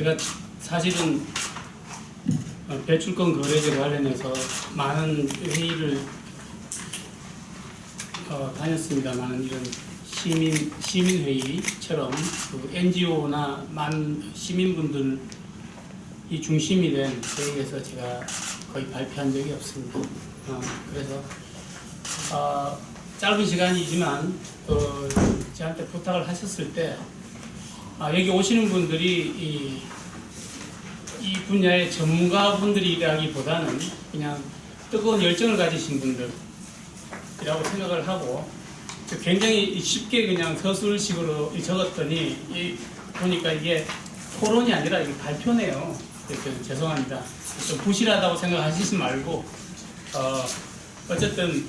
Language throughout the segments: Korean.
제가 사실은 배출권 거래제 관련해서 많은 회의를 다녔습니다만 이런 시민회의처럼 그 NGO나 많은 시민분들이 중심이 된 회의에서 제가 거의 발표한 적이 없습니다. 그래서 짧은 시간이지만 저한테 부탁을 하셨을 때 여기 오시는 분들이 이 분야의 전문가분들이라기보다는 그냥 뜨거운 열정을 가지신 분들이라고 생각을 하고 굉장히 쉽게 그냥 서술식으로 적었더니 보니까 이게 토론이 아니라 이게 발표네요. 그래서 죄송합니다. 좀 부실하다고 생각하시지 말고 어쨌든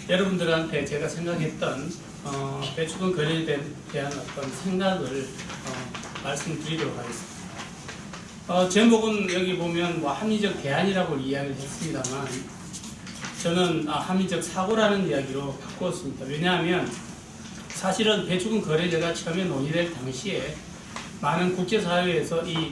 여러분들한테 제가 생각했던 배출권 거래에 대한 어떤 생각을 말씀드리도록 하겠습니다. 제목은 여기 보면 뭐 합리적 대안이라고 이야기를 했습니다만 저는 합리적 사고라는 이야기로 바꾸었습니다. 왜냐하면 사실은 배출권 거래제가 처음에 논의될 당시에 많은 국제사회에서 이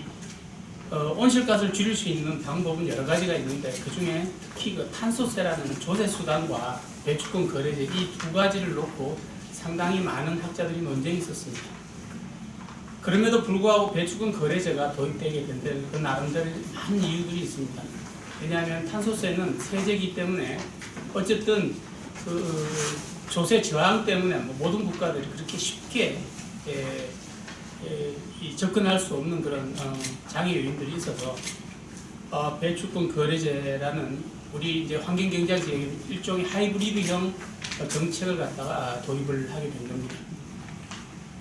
온실가스를 줄일 수 있는 방법은 여러 가지가 있는데 그 중에 특히 그 탄소세라는 조세수단과 배출권 거래제 이 두 가지를 놓고 상당히 많은 학자들이 논쟁이 있었습니다. 그럼에도 불구하고 배출권 거래제가 도입되게 된 데는 그 나름대로 많은 이유들이 있습니다. 왜냐하면 탄소세는 세제이기 때문에 어쨌든 그 조세 저항 때문에 모든 국가들이 그렇게 쉽게 접근할 수 없는 그런 장애 요인들이 있어서 배출권 거래제라는 우리 이제 환경경제학의 일종의 하이브리드형 정책을 갖다가 도입을 하게 된 겁니다.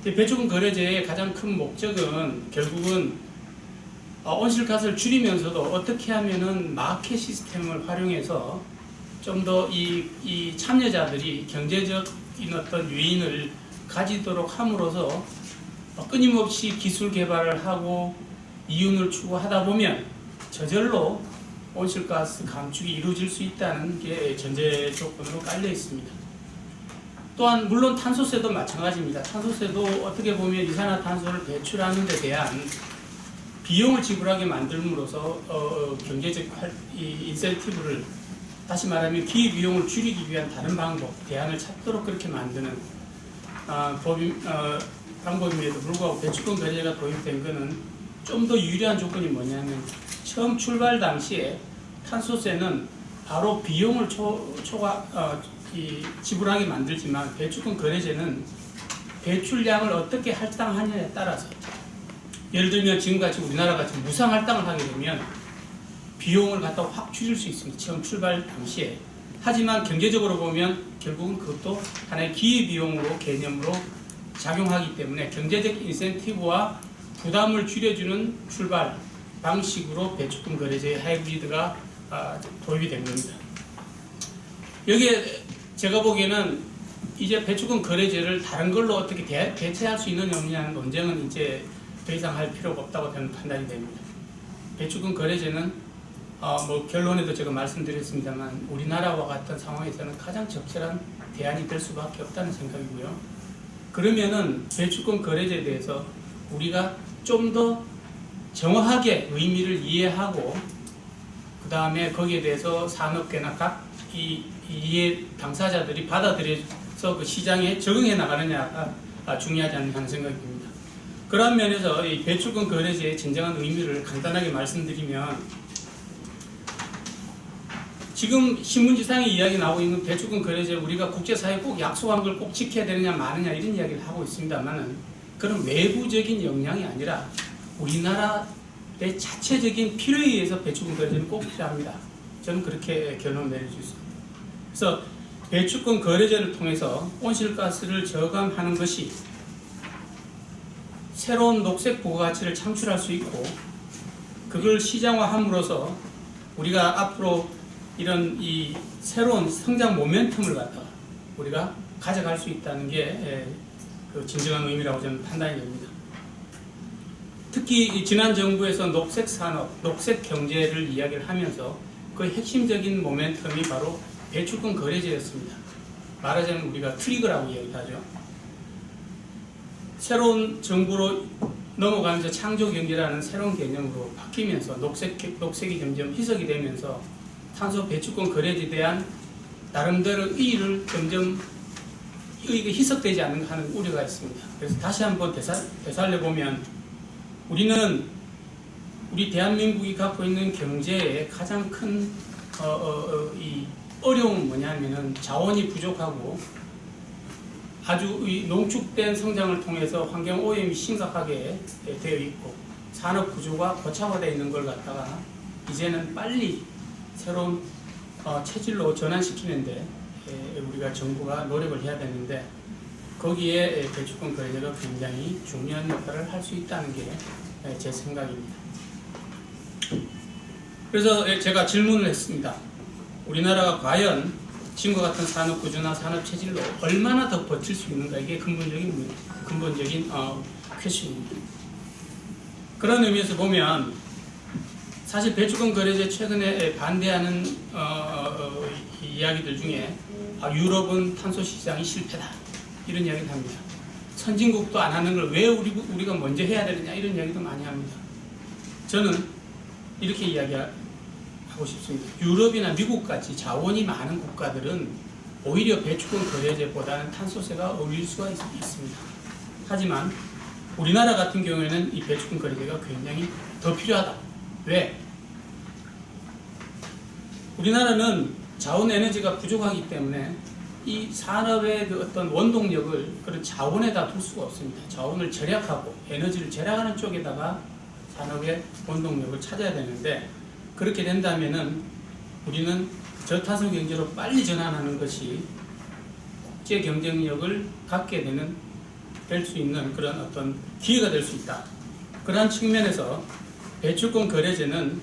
배출권 거래제의 가장 큰 목적은 결국은 온실가스를 줄이면서도 어떻게 하면은 마켓 시스템을 활용해서 좀 더 이 참여자들이 경제적인 어떤 요인을 가지도록 함으로써 끊임없이 기술 개발을 하고 이윤을 추구하다 보면 저절로 온실가스 감축이 이루어질 수 있다는 게 전제 조건으로 깔려 있습니다. 또한 물론 탄소세도 마찬가지입니다. 탄소세도 어떻게 보면 이산화탄소를 배출하는 데 대한 비용을 지불하게 만들므로써 경제적 인센티브를 다시 말하면 기회비용을 줄이기 위한 다른 방법, 대안을 찾도록 그렇게 만드는 방법임에도 불구하고 배출권 거래제가 도입된 것은 좀 더 유리한 조건이 뭐냐면 처음 출발 당시에 탄소세는 바로 비용을 지불하게 만들지만 배출권 거래제는 배출량을 어떻게 할당하느냐에 따라서 예를 들면 지금같이 우리나라같이 무상 할당을 하게 되면 비용을 갖다 확 줄일 수 있습니다. 처음 출발 당시에. 하지만 경제적으로 보면 결국은 그것도 하나의 기회비용으로 개념으로 작용하기 때문에 경제적 인센티브와 부담을 줄여주는 출발 방식으로 배출권 거래제의 하이브리드가 도입이 된 겁니다. 여기에 제가 보기에는 이제 배출권 거래제를 다른 걸로 어떻게 대체할 수 있느냐 없느냐는 논쟁은 이제 더 이상 할 필요가 없다고 저는 판단이 됩니다. 배출권 거래제는 뭐 결론에도 제가 말씀드렸습니다만 우리나라와 같은 상황에서는 가장 적절한 대안이 될 수밖에 없다는 생각이고요. 그러면은 배출권 거래제에 대해서 우리가 좀 더 정확하게 의미를 이해하고 그 다음에 거기에 대해서 산업계나 각 이해 당사자들이 받아들여서 그 시장에 적응해 나가느냐가 중요하지 않나 하는 생각이 듭니다. 그런 면에서 이 배출권 거래제의 진정한 의미를 간단하게 말씀드리면 지금 신문지상에 이야기 나오고 있는 배출권 거래제 우리가 국제사회에 꼭 약속한 걸 꼭 지켜야 되느냐 마느냐 이런 이야기를 하고 있습니다만은 그런 외부적인 영향이 아니라 우리나라 내 자체적인 필요에 의해서 배출권 거래제는 꼭 필요합니다. 저는 그렇게 결론을 내릴 수 있습니다. 그래서 배출권 거래제를 통해서 온실가스를 저감하는 것이 새로운 녹색 부가가치를 창출할 수 있고 그걸 시장화함으로써 우리가 앞으로 이런 이 새로운 성장 모멘텀을 갖다가 우리가 가져갈 수 있다는 게 그 진정한 의미라고 저는 판단이 됩니다. 특히 지난 정부에서 녹색 산업, 녹색 경제를 이야기를 하면서 그 핵심적인 모멘텀이 바로 배출권 거래제였습니다. 말하자면 우리가 트리거라고 이야기하죠. 새로운 정부로 넘어가면서 창조경제라는 새로운 개념으로 바뀌면서 녹색이 점점 희석이 되면서 탄소 배출권 거래에 대한 나름대로 의의를 점점 의의가 희석되지 않는가 하는 우려가 있습니다. 그래서 다시 한번 되살려보면 우리는 우리 대한민국이 갖고 있는 경제의 가장 큰 이 어려움은 뭐냐면은 자원이 부족하고 아주 농축된 성장을 통해서 환경 오염이 심각하게 되어 있고 산업 구조가 고착화되어 있는 걸 갖다가 이제는 빨리 새로운 체질로 전환시키는데 우리가 정부가 노력을 해야 되는데 거기에 배출권 거래제가 굉장히 중요한 역할을 할 수 있다는 게 제 생각입니다. 그래서 제가 질문을 했습니다. 우리나라가 과연 지금과 같은 산업 구조나 산업 체질로 얼마나 더 버틸 수 있는가, 이게 근본적인 퀘션입니다. 그런 의미에서 보면 사실 배출권 거래제 최근에 반대하는 이야기들 중에 유럽은 탄소 시장이 실패다 이런 이야기를 합니다. 선진국도 안 하는 걸 왜 우리가 먼저 해야 되느냐 이런 이야기도 많이 합니다. 저는 이렇게 이야기하고 싶습니다. 유럽이나 미국같이 자원이 많은 국가들은 오히려 배출권 거래제보다는 탄소세가 어울릴 수가 있습니다. 하지만 우리나라 같은 경우에는 이 배출권 거래제가 굉장히 더 필요하다. 왜? 우리나라는 자원 에너지가 부족하기 때문에 이 산업의 그 어떤 원동력을 그런 자원에다 둘 수가 없습니다. 자원을 절약하고 에너지를 절약하는 쪽에다가 산업의 원동력을 찾아야 되는데 그렇게 된다면은 우리는 저탄소 경제로 빨리 전환하는 것이 국제 경쟁력을 갖게 될 수 있는 그런 어떤 기회가 될 수 있다. 그러한 측면에서 배출권 거래제는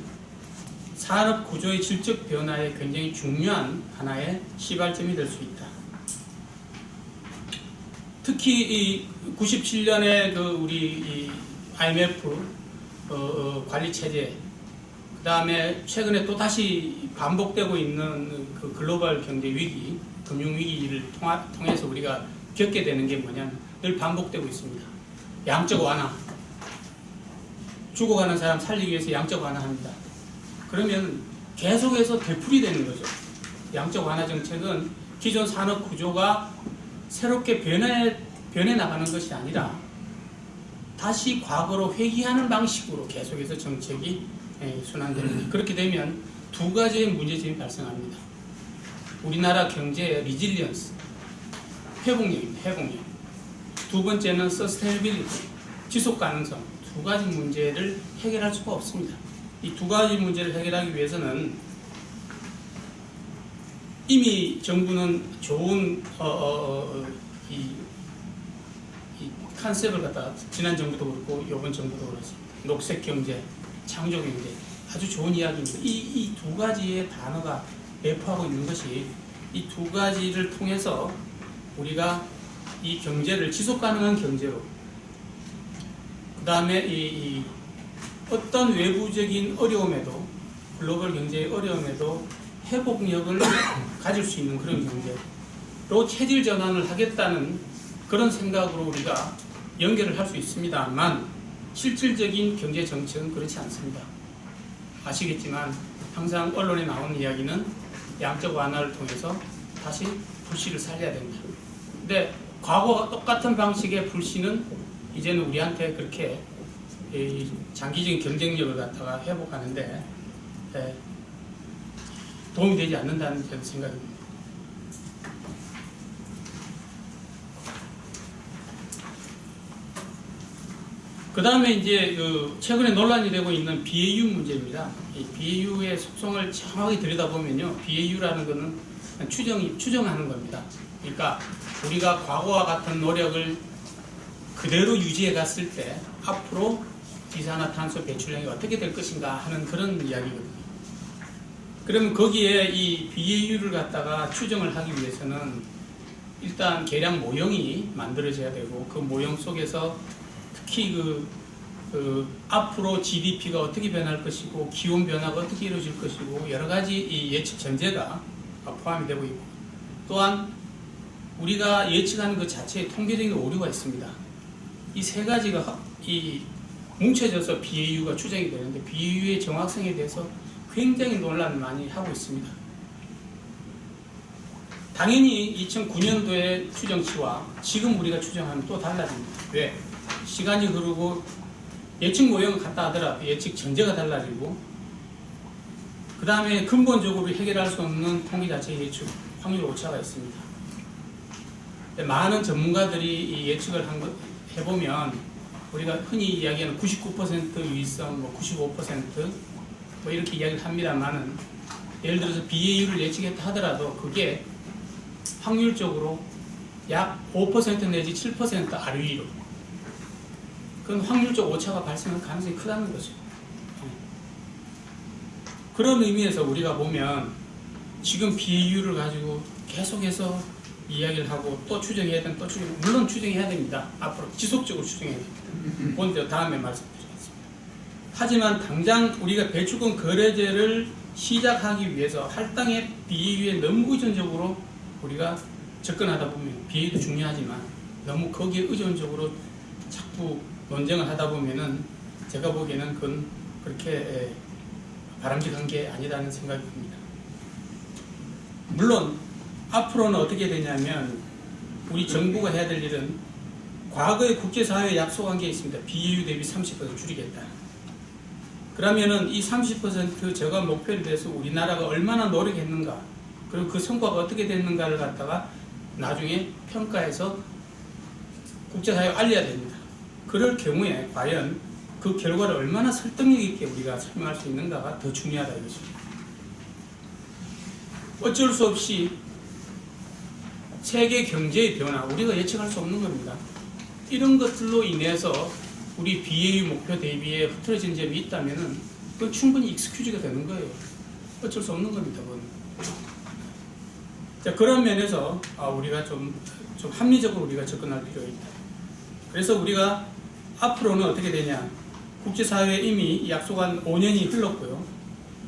산업 구조의 질적 변화에 굉장히 중요한 하나의 시발점이 될 수 있다. 특히 이 97년에 그 우리 이 IMF 관리 체제, 그 다음에 최근에 또 다시 반복되고 있는 그 글로벌 경제 위기, 금융 위기를 통해서 우리가 겪게 되는 게 뭐냐면 늘 반복되고 있습니다. 양적 완화. 죽어가는 사람 살리기 위해서 양적 완화합니다. 그러면 계속해서 되풀이되는 거죠. 양적 완화 정책은 기존 산업 구조가 새롭게 변해 나가는 것이 아니라 다시 과거로 회귀하는 방식으로 계속해서 정책이 순환됩니다. 그렇게 되면 두 가지의 문제점이 발생합니다. 우리나라 경제의 리질리언스, 회복력입니다. 회복력. 두 번째는 서스테이너빌리티, 지속 가능성. 두 가지 문제를 해결할 수가 없습니다. 이 두 가지 문제를 해결하기 위해서는 이미 정부는 좋은 이 컨셉을 갖다가 지난 정부도 그렇고 이번 정부도 그렇습니다. 녹색 경제, 창조 경제 아주 좋은 이야기입니다. 이 두 가지의 단어가 내포하고 있는 것이 이 두 가지를 통해서 우리가 이 경제를 지속 가능한 경제로, 그 다음에 이 어떤 외부적인 어려움에도, 글로벌 경제의 어려움에도 회복력을 가질 수 있는 그런 경제로 체질 전환을 하겠다는 그런 생각으로 우리가 연결을 할 수 있습니다만 실질적인 경제 정책은 그렇지 않습니다. 아시겠지만 항상 언론에 나오는 이야기는 양적 완화를 통해서 다시 불씨를 살려야 된다. 근데 과거와 똑같은 방식의 불씨는 이제는 우리한테 그렇게 장기적인 경쟁력을 갖다가 회복하는데 도움이 되지 않는다는 생각입니다. 그 다음에 이제 최근에 논란이 되고 있는 BAU 문제입니다. 이 BAU의 속성을 정확하게 들여다보면요, BAU라는 것은 추정하는 겁니다. 그러니까 우리가 과거와 같은 노력을 그대로 유지해 갔을 때 앞으로 이산화탄소 배출량이 어떻게 될 것인가 하는 그런 이야기거든요. 그러면 거기에 이 BAU를 갖다가 추정을 하기 위해서는 일단 계량 모형이 만들어져야 되고 그 모형 속에서 특히 앞으로 GDP가 어떻게 변할 것이고 기온 변화가 어떻게 이루어질 것이고 여러 가지 이 예측 전제가 포함이 되고 있고, 또한 우리가 예측하는 것 자체에 통계적인 오류가 있습니다. 이 세 가지가 뭉쳐져서 BAU가 추정이 되는데 BAU의 정확성에 대해서 굉장히 논란을 많이 하고 있습니다. 당연히 2009년도의 추정치와 지금 우리가 추정하면 또 달라집니다. 왜? 시간이 흐르고 예측 모형을 갖다 하더라도 예측 전제가 달라지고 그 다음에 근본적으로 해결할 수 없는 통계 자체 예측 확률 오차가 있습니다. 많은 전문가들이 이 예측을 해보면 우리가 흔히 이야기하는 99% 유의성, 95% 이렇게 이야기를 합니다만은 예를 들어서 BAU를 예측했다 하더라도 그게 확률적으로 약 5% 내지 7% 아래 위로 그건 확률적 오차가 발생할 가능성이 크다는 거죠. 그런 의미에서 우리가 보면 지금 BAU를 가지고 계속해서 이야기를 하고 또 추정해야 되는 또 추정, 물론 추정해야 됩니다. 앞으로 지속적으로 추정해야 됩니다. 먼저 다음에 말씀드리겠습니다. 하지만 당장 우리가 배출권 거래제를 시작하기 위해서 할당의 BAU에 너무 의존적으로 우리가 접근하다 보면 BAU도 중요하지만 너무 거기에 의존적으로 자꾸 논쟁을 하다 보면은 제가 보기에는 그건 그렇게 바람직한 게 아니라는 생각이 듭니다. 물론 앞으로는 어떻게 되냐면 우리 정부가 해야 될 일은 과거에 국제사회에 약속한 게 있습니다. BAU 대비 30% 줄이겠다. 그러면은 이 30% 저감 목표에 대해서 우리나라가 얼마나 노력했는가 그리고 그 성과가 어떻게 됐는가를 갖다가 나중에 평가해서 국제사회에 알려야 됩니다. 그럴 경우에 과연 그 결과를 얼마나 설득력 있게 우리가 설명할 수 있는가가 더 중요하다 이거죠. 어쩔 수 없이 세계 경제의 변화, 우리가 예측할 수 없는 겁니다. 이런 것들로 인해서 우리 BAU 목표 대비에 흐트러진 점이 있다면 그건 충분히 익스큐즈가 되는 거예요. 어쩔 수 없는 겁니다. 그건. 자, 그런 면에서 우리가 좀 합리적으로 우리가 접근할 필요가 있다. 그래서 우리가 앞으로는 어떻게 되냐? 국제사회에 이미 약속한 5년이 흘렀고요.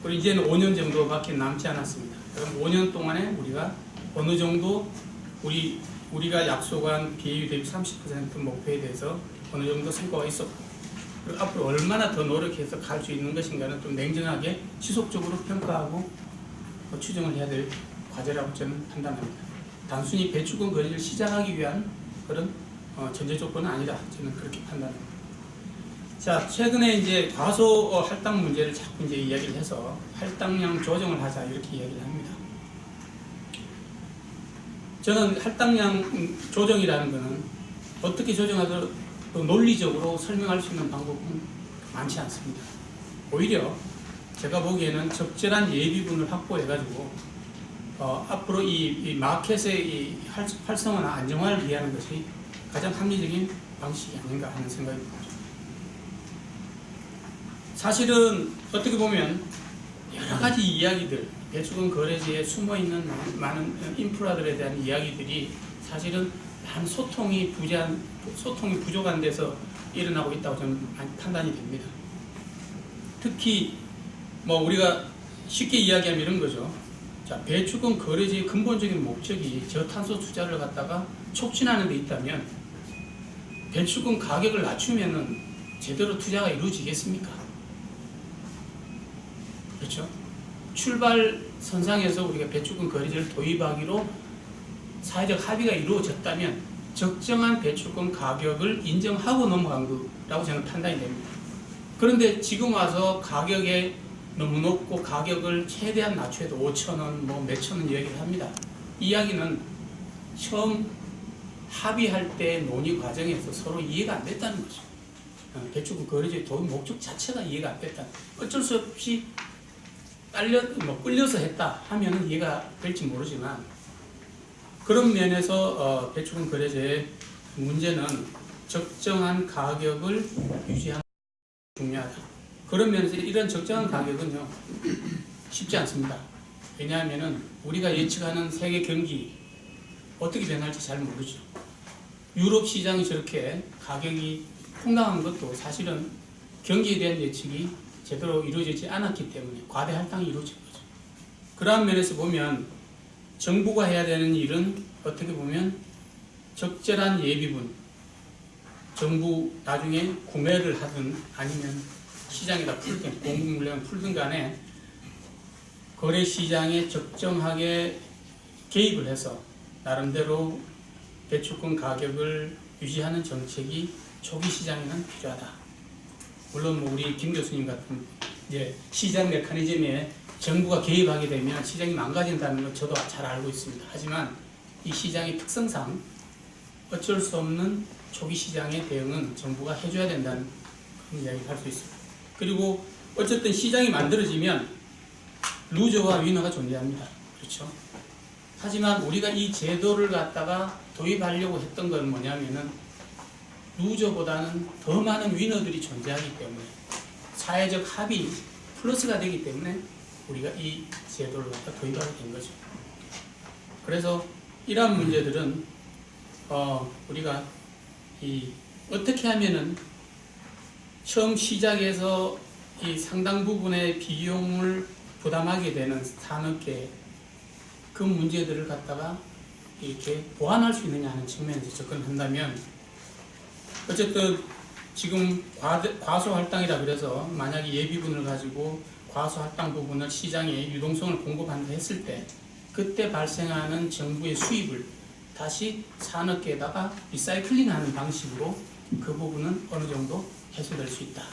그리고 이제는 5년 정도밖에 남지 않았습니다. 그럼 5년 동안에 우리가 어느 정도 우리가 약속한 BAU 대비 30% 목표에 대해서 어느 정도 성과가 있었고 그리고 앞으로 얼마나 더 노력해서 갈 수 있는 것인가는 좀 냉정하게 지속적으로 평가하고 추정을 해야 될 과제라고 저는 판단합니다. 단순히 배출권 거래를 시작하기 위한 그런 전제 조건은 아니라 저는 그렇게 판단합니다. 자, 최근에 이제 과소 할당 문제를 자꾸 이제 이야기를 해서 할당량 조정을 하자 이렇게 이야기를 합니다. 저는 할당량 조정이라는 것은 어떻게 조정하도 논리적으로 설명할 수 있는 방법은 많지 않습니다. 오히려 제가 보기에는 적절한 예비군을 확보해가지고 앞으로 이 마켓의 이 활성화나 안정화를 위하는 것이 가장 합리적인 방식이 아닌가 하는 생각이 듭니다. 사실은 어떻게 보면 여러 가지 이야기들, 배출권 거래제에 숨어있는 많은 인프라들에 대한 이야기들이 사실은 단 소통이 부족한 데서 일어나고 있다고 저는 판단이 됩니다. 특히 우리가 쉽게 이야기하면 이런 거죠. 자, 배출권 거래제의 근본적인 목적이 저탄소 투자를 갖다가 촉진하는 데 있다면 배출권 가격을 낮추면은 제대로 투자가 이루어지겠습니까? 그렇죠? 출발 선상에서 우리가 배출권 거래제를 도입하기로 사회적 합의가 이루어졌다면 적정한 배출권 가격을 인정하고 넘어간 거라고 저는 판단이 됩니다. 그런데 지금 와서 가격이 너무 높고 가격을 최대한 낮춰도 5,000원, 몇천 원 이야기를 합니다. 이 이야기는 처음 합의할 때 논의 과정에서 서로 이해가 안 됐다는 거죠. 배출권 거래제 도입 목적 자체가 이해가 안 됐다. 어쩔 수 없이 끌려서 했다 하면 이해가 될지 모르지만 그런 면에서 배출권 거래제의 문제는 적정한 가격을 유지하는 게 중요하다. 그런 면에서 이런 적정한 가격은요 쉽지 않습니다. 왜냐하면 우리가 예측하는 세계 경기 어떻게 변할지 잘 모르죠. 유럽 시장이 저렇게 가격이 폭락한 것도 사실은 경기에 대한 예측이 제대로 이루어지지 않았기 때문에 과대 할당이 이루어진 거죠. 그러한 면에서 보면 정부가 해야 되는 일은 어떻게 보면 적절한 예비군, 정부 나중에 구매를 하든 아니면 시장에다 풀든 공급물량을 풀든 간에 거래시장에 적정하게 개입을 해서 나름대로 배추권 가격을 유지하는 정책이 초기 시장에는 필요하다. 물론 뭐 우리 김 교수님 같은 이제 시장 메커니즘에 정부가 개입하게 되면 시장이 망가진다는 걸 저도 잘 알고 있습니다. 하지만 이 시장의 특성상 어쩔 수 없는 초기 시장의 대응은 정부가 해줘야 된다는 그런 이야기를 할 수 있습니다. 그리고 어쨌든 시장이 만들어지면 루저와 위너가 존재합니다. 그렇죠? 하지만 우리가 이 제도를 갖다가 도입하려고 했던 건 뭐냐면은 루저보다는 더 많은 위너들이 존재하기 때문에 사회적 합의 플러스가 되기 때문에 우리가 이 제도를 갖다 도입하게 된 거죠. 그래서 이러한 문제들은 우리가 어떻게 하면은 처음 시작에서 이 상당 부분의 비용을 부담하게 되는 산업계 그 문제들을 갖다가 이렇게 보완할 수 있느냐 하는 측면에서 접근한다면 어쨌든 지금 과소 할당이라 그래서 만약에 예비분을 가지고 과소 할당 부분을 시장에 유동성을 공급한다 했을 때 그때 발생하는 정부의 수입을 다시 산업계에다가 리사이클링하는 방식으로 그 부분은 어느 정도 해소될 수 있다.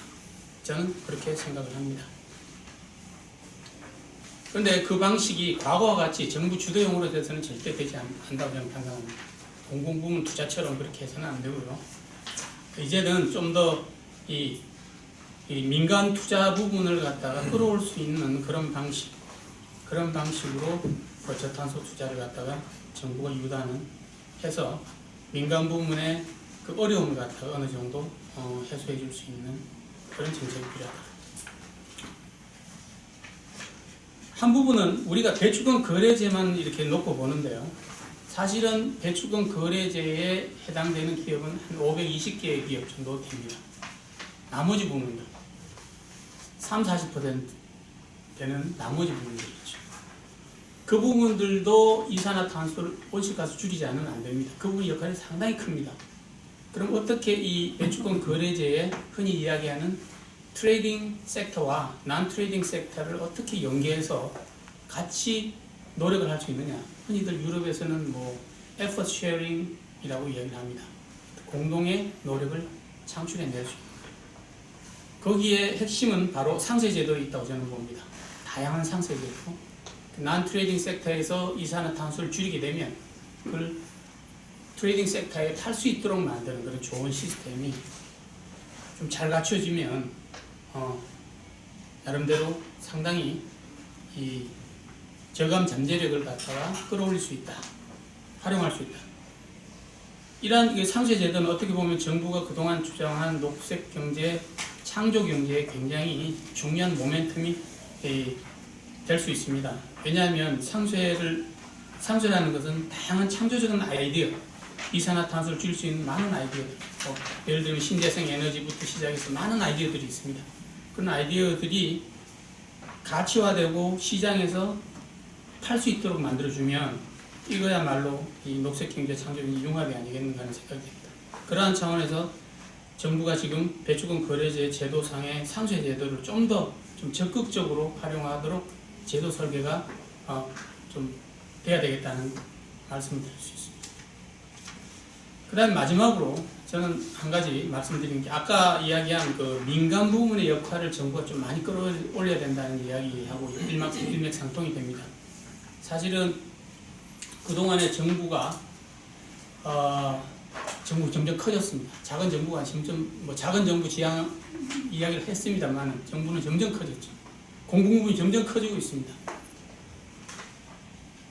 저는 그렇게 생각을 합니다. 그런데 그 방식이 과거와 같이 정부 주도형으로 돼서는 절대 되지 않는다고 저는 판단합니다. 공공부문 투자처럼 그렇게 해서는 안 되고요. 이제는 좀 더 이 민간 투자 부분을 갖다가 끌어올 수 있는 그런 방식으로 저탄소 투자를 갖다가 정부가 유도하는 해서 민간 부문의 그 어려움을 갖다가 어느 정도 해소해 줄 수 있는 그런 정책이 필요하다. 한 부분은 우리가 배추권 거래제만 이렇게 놓고 보는데요. 사실은 배추권 거래제에 해당되는 기업은 한 520개의 기업 정도 됩니다. 나머지 부분들 30-40% 되는 나머지 부분들이죠. 그 부분들도 이산화탄소를 온실가스 줄이지 않으면 안 됩니다. 그 부분 역할이 상당히 큽니다. 그럼 어떻게 이 배추권 거래제에 흔히 이야기하는 트레이딩 섹터와 난 트레이딩 섹터를 어떻게 연계해서 같이 노력을 할 수 있느냐. 흔히들 유럽에서는 뭐 effort sharing이라고 이야기를 합니다. 공동의 노력을 창출해낼 수 있는 거기에 핵심은 바로 상세제도에 있다고 저는 봅니다. 다양한 상세제도. 난 트레이딩 섹터에서 이산화탄소를 줄이게 되면 그걸 트레이딩 섹터에 팔 수 있도록 만드는 그런 좋은 시스템이 좀 잘 갖춰지면 나름대로 상당히 이 저감 잠재력을 갖다가 끌어올릴 수 있다. 활용할 수 있다. 이러한 상세제도는 어떻게 보면 정부가 그동안 주장한 녹색 경제, 창조 경제에 굉장히 중요한 모멘텀이 될 수 있습니다. 왜냐하면 상쇄라는 것은 다양한 창조적인 아이디어, 이산화탄소를 줄일 수 있는 많은 아이디어들, 예를 들면 신재생 에너지부터 시작해서 많은 아이디어들이 있습니다. 그런 아이디어들이 가치화되고 시장에서 팔 수 있도록 만들어주면 이거야말로 이 녹색경제 창조의 융합이 아니겠는가 하는 생각이 듭니다. 그러한 차원에서 정부가 지금 배추권 거래제 제도상의 상쇄 제도를 좀 더 좀 적극적으로 활용하도록 제도 설계가 좀 돼야 되겠다는 말씀을 드릴 수 있습니다. 그 다음 마지막으로 저는 한 가지 말씀드리는 게 아까 이야기한 그 민간 부문의 역할을 정부가 좀 많이 끌어올려야 된다는 이야기하고 일맥상통이 됩니다. 사실은 그동안에 정부가 점점 커졌습니다. 작은 정부가 작은 정부 지향 이야기를 했습니다만 정부는 점점 커졌죠. 공공부문이 점점 커지고 있습니다.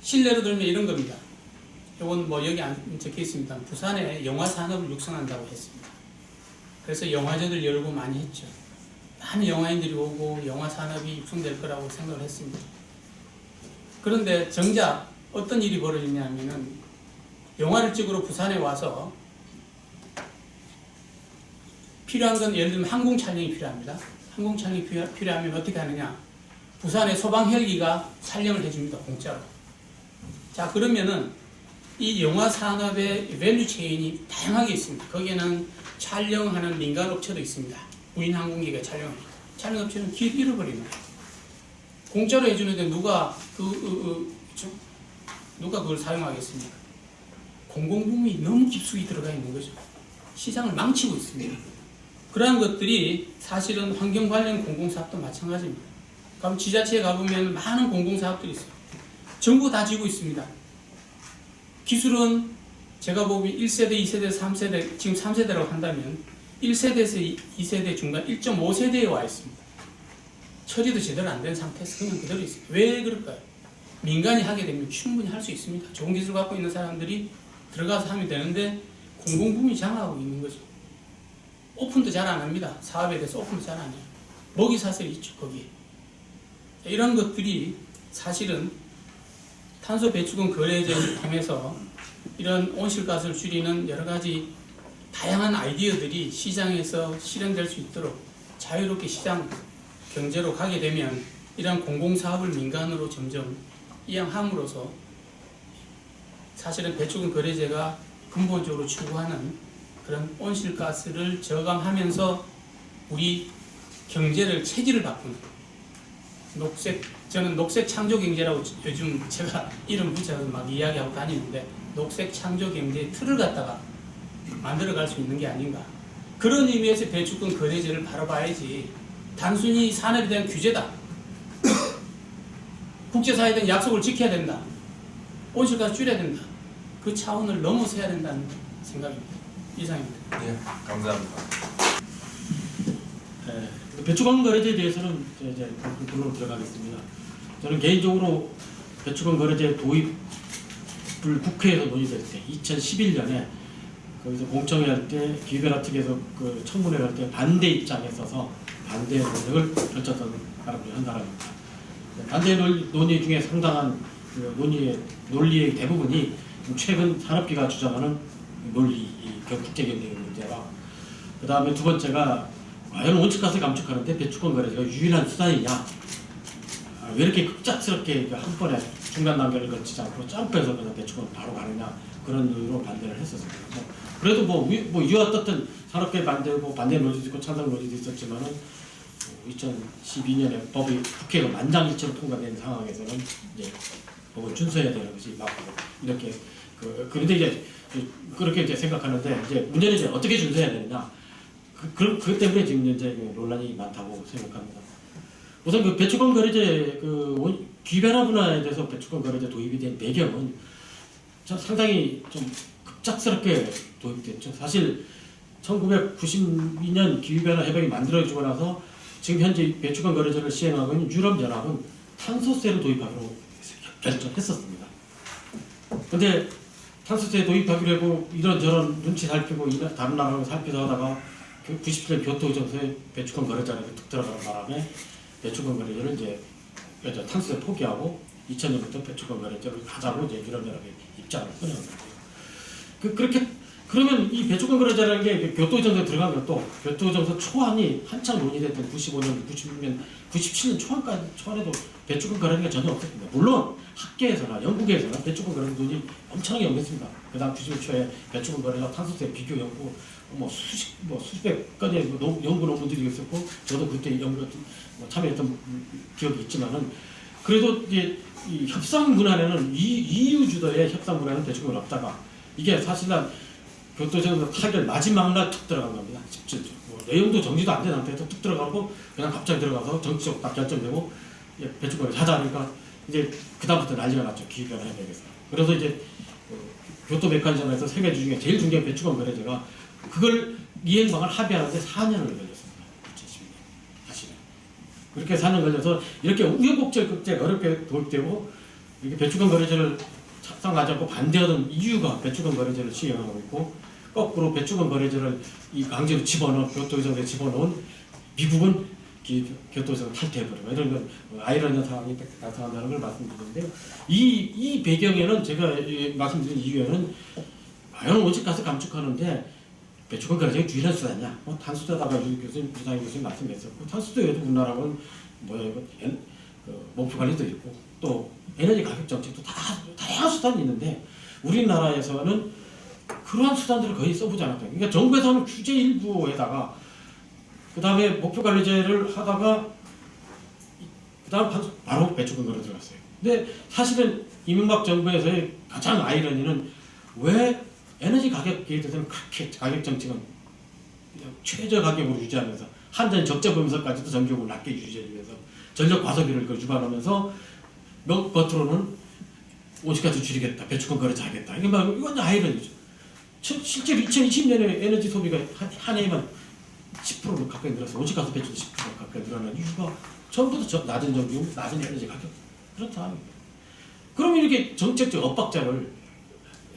실례로 들면 이런 겁니다. 이건 뭐 여기 안 적혀 있습니다. 부산에 영화 산업을 육성한다고 했습니다. 그래서 영화제들 열고 많이 했죠. 많은 영화인들이 오고 영화 산업이 육성될 거라고 생각을 했습니다. 그런데 정작 어떤 일이 벌어지냐면은 영화를 찍으러 부산에 와서 필요한 건 예를 들면 항공 촬영이 필요합니다. 항공 촬영이 필요하면 어떻게 하느냐? 부산의 소방 헬기가 촬영을 해줍니다. 공짜로. 자, 그러면은 이 영화 산업의 밸류 체인이 다양하게 있습니다. 거기에는 촬영하는 민간 업체도 있습니다. 무인항공기가 촬영합니다. 촬영업체는 길 잃어버립니다. 공짜로 해주는데 누가 그걸 사용하겠습니까? 공공부문이 너무 깊숙이 들어가 있는 거죠. 시장을 망치고 있습니다. 그러한 것들이 사실은 환경 관련 공공사업도 마찬가지입니다. 그럼 지자체에 가보면 많은 공공사업들이 있어요. 정부 다 지고 있습니다. 기술은 제가 보면 1세대, 2세대, 3세대, 지금 3세대라고 한다면 1세대에서 2세대 중간 1.5세대에 와 있습니다. 처리도 제대로 안 된 상태에서 그냥 그대로 있어요. 왜 그럴까요? 민간이 하게 되면 충분히 할 수 있습니다. 좋은 기술 갖고 있는 사람들이 들어가서 하면 되는데 공공부문이 장악하고 있는 거죠. 오픈도 잘 안 합니다. 사업에 대해서 오픈도 잘 안 해요. 먹이 사슬이 있죠, 거기에. 이런 것들이 사실은 탄소 배출권 거래제를 통해서 이런 온실가스를 줄이는 여러 가지 다양한 아이디어들이 시장에서 실현될 수 있도록 자유롭게 시장 경제로 가게 되면 이런 공공사업을 민간으로 점점 이양함으로써 사실은 배출권 거래제가 근본적으로 추구하는 그런 온실가스를 저감하면서 우리 경제를 체질을 바꾸는 저는 녹색 창조 경제라고 요즘 제가 이름 붙여서 막 이야기하고 다니는데 녹색 창조 경제의 틀을 갖다가 만들어갈 수 있는 게 아닌가. 그런 의미에서 배출권 거래제를 바라봐야지 단순히 산업에 대한 규제다. 국제사회에 대한 약속을 지켜야 된다. 온실가스 줄여야 된다. 그 차원을 넘어서야 된다는 생각입니다. 이상입니다. 네, 감사합니다. 배출권 거래제에 대해서는 이제 본론으로 들어가겠습니다. 저는 개인적으로 배출권 거래제 도입을 국회에서 논의될 때 2011년에 거기서 공청회 할 때 기후변화 특위에서 그 청문회 할 때 반대 입장에 서서 반대 논의를 펼쳤던 사람 중 한 사람입니다. 반대 논의 중에 상당한 그 논리의 대부분이 최근 산업계가 주장하는 논리, 이 국제경쟁 문제와 그 다음에 두 번째가 과연 온실가스 감축하는데 배출권 거래제가 유일한 수단이냐? 왜 이렇게 급작스럽게 한 번에 중간 단계를 거치지 않고 점프해서 그냥 배출권 바로 가느냐? 그런 의미로 반대를 했었습니다. 그래도 이와 같은 산업계 반대고 반대 논의도 있고 찬성 논의도 있었지만은 2012년에 법이 국회가 만장일치로 통과된 상황에서는 이제 법을 준수해야 되는 것이 맞고 이렇게 그런데 이제 그렇게 이제 생각하는데 이제 문제는 이제 어떻게 준수해야 되느냐? 그 때문에 지금 이제 논란이 많다고 생각합니다. 우선 그 배출권 거래제 기후변화 분야에 대해서 배출권 거래제 도입이 된 배경은 상당히 좀 급작스럽게 도입됐죠. 사실 1992년 기후변화 협약이 만들어지고 나서 지금 현재 배출권 거래제를 시행하고 있는 유럽연합은 탄소세를 도입하기로 결정했었습니다. 그런데 탄소세 도입하기로 하고 이런저런 눈치 살피고 다른 나라를 살피다 하다가 97년 교토의정서에 배출권 거래제가 툭 들어가는 바람에 배출권 거래제를 이제 탄소세 포기하고 2000년부터 배출권 거래제를 하자고 이제 유럽연합의 입장을 꺼내는 거예요. 그렇게 그러면 이 배출권 거래제라는 게 교토의정서에 들어간 것도 교토의정서 초안이 한창 논의됐던 95년, 96년, 97년 초안에도 배출권 거래제가 전혀 없었습니다. 물론 학계에서나 영국에서나 배출권 거래제 논의 엄청나게 연구했습니다. 그다음 90초에 배출권 거래제와 탄소세 비교 연구 수백 건의 연구 논문들이 있었고 저도 그때 연구 참여했던 기억이 있지만은 그래도 이제 이 협상 문안에는 EU 주도의 협상 문안은 배출권이 없다가 이게 사실은 교토정서 타결 마지막 날 툭 들어간 겁니다. 내용도 정리도 안 된 상태에서 툭 들어가고 그냥 갑자기 들어가서 정치적으로 딱 결정되고 배출권을 하자니까 이제 그다음부터 난리가 났죠. 기후변화 협약에서. 그래서 이제 교토 메커니즘에서 세 가지 중에 제일 중요한 배출권 거래제가 그걸 이행방을 합의하는데 4년을 걸렸습니다. 2012년 사실은. 그렇게 4년 걸려서 이렇게 우여곡절 어렵게 도입되고 이렇게 배출권 거래제를 작성하지 않고 반대하던 EU가 배출권 거래제를 시행하고 있고 거꾸로 배출권 거래제를 이 강제로 집어넣은 교토의정서에 집어넣은 미국은 교토의정서 탈퇴해버리고 이런 건 아이러니한 상황이 나타난다는 걸 말씀드리는데요. 이 배경에는 제가 말씀드린 이유에는 과연 온실가스 감축하는데 배출권 거래제가 유일한 수단이냐? 탄소세다가 부장님 교수님 말씀했었고 탄소세에도 우리나라는 목표 관리도 있고 또 에너지 가격 정책도 다 다양한 수단이 있는데 우리나라에서는 그 그러한 수단들을 거의 써보지 않았다. 그러니까 정부에서는 규제 일부에다가 그 다음에 목표관리제를 하다가 그 다음 바로 배추권 거래 들어갔어요. 근데 사실은 이명박 정부에서의 가장 아이러니는 왜 에너지 가격에 대해서는 그렇게 가격 정책은 최저 가격으로 유지하면서 한전 적재보면서까지도 전기요금을 낮게 유지해주면서 전력 과소비를 유발하면서 겉으로는 오직까지 줄이겠다, 배추권 거래 잘하겠다. 이건 아이러니죠. 실제로 2020년에 에너지 소비가 한 해에만 10% 가까이 늘어서 오직 가서 배추도 10% 가까이 늘어나는 이유가 전부 다 낮은 전기요금, 낮은 에너지 가격 그런 상황입니다. 그럼 이렇게 정책적 엇박자를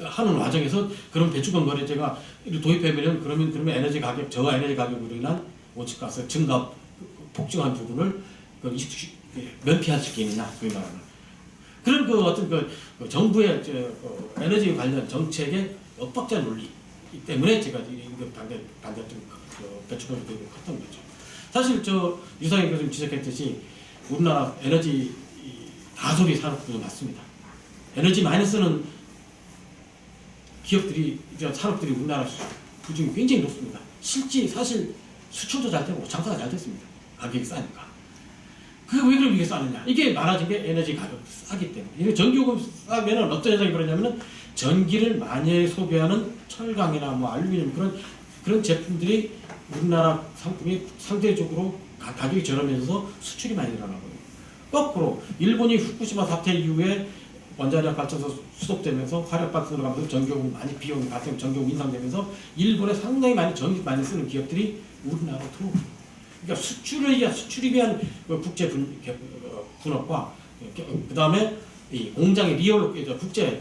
하는 과정에서 그런 배추권 거래제가 도입하면 그러면 에너지 가격 저하 에너지 가격으로 인한 온실가스 증가 폭증한 부분을 면피할 수 있겠느냐 소위 말하는 그런 어떤 정부의 에너지 관련 정책의 엇박자 논리 때문에 제가 이거 반대했던 배추권 거래제가 컸던 거죠. 사실 유상희 교수님 지적했듯이 우리나라 에너지 다소비 산업도 맞습니다. 에너지 많이 쓰는 기업들이 산업들이 우리나라 비중이 굉장히 높습니다. 실제 사실 수출도 잘 되고 장사가 잘 됐습니다. 가격이 싸니까. 그게 왜 그럼 이게 싸느냐? 이게 많아진 게 에너지 가격 싸기 때문에. 이게 전기요금 싸면은 어떤 현상이 벌어지냐면은 전기를 많이 소비하는 철강이나 뭐 알루미늄 그런 제품들이 우리나라 상품이 상대적으로 가격이 저렴해져서 수출이 많이 일어나고요. 거꾸로 일본이 후쿠시마 사태 이후에 원자력 발전소 수독되면서 화력 발전소로 가면서 전기요금 많이 비용이 발생 전기요금 인상되면서 일본에 상당히 많이 전기 많이 쓰는 기업들이 우리나라로 들어옵니다. 그러니까 수출이 위한 국제 분업과 그 다음에 이 공장의 리얼로 국제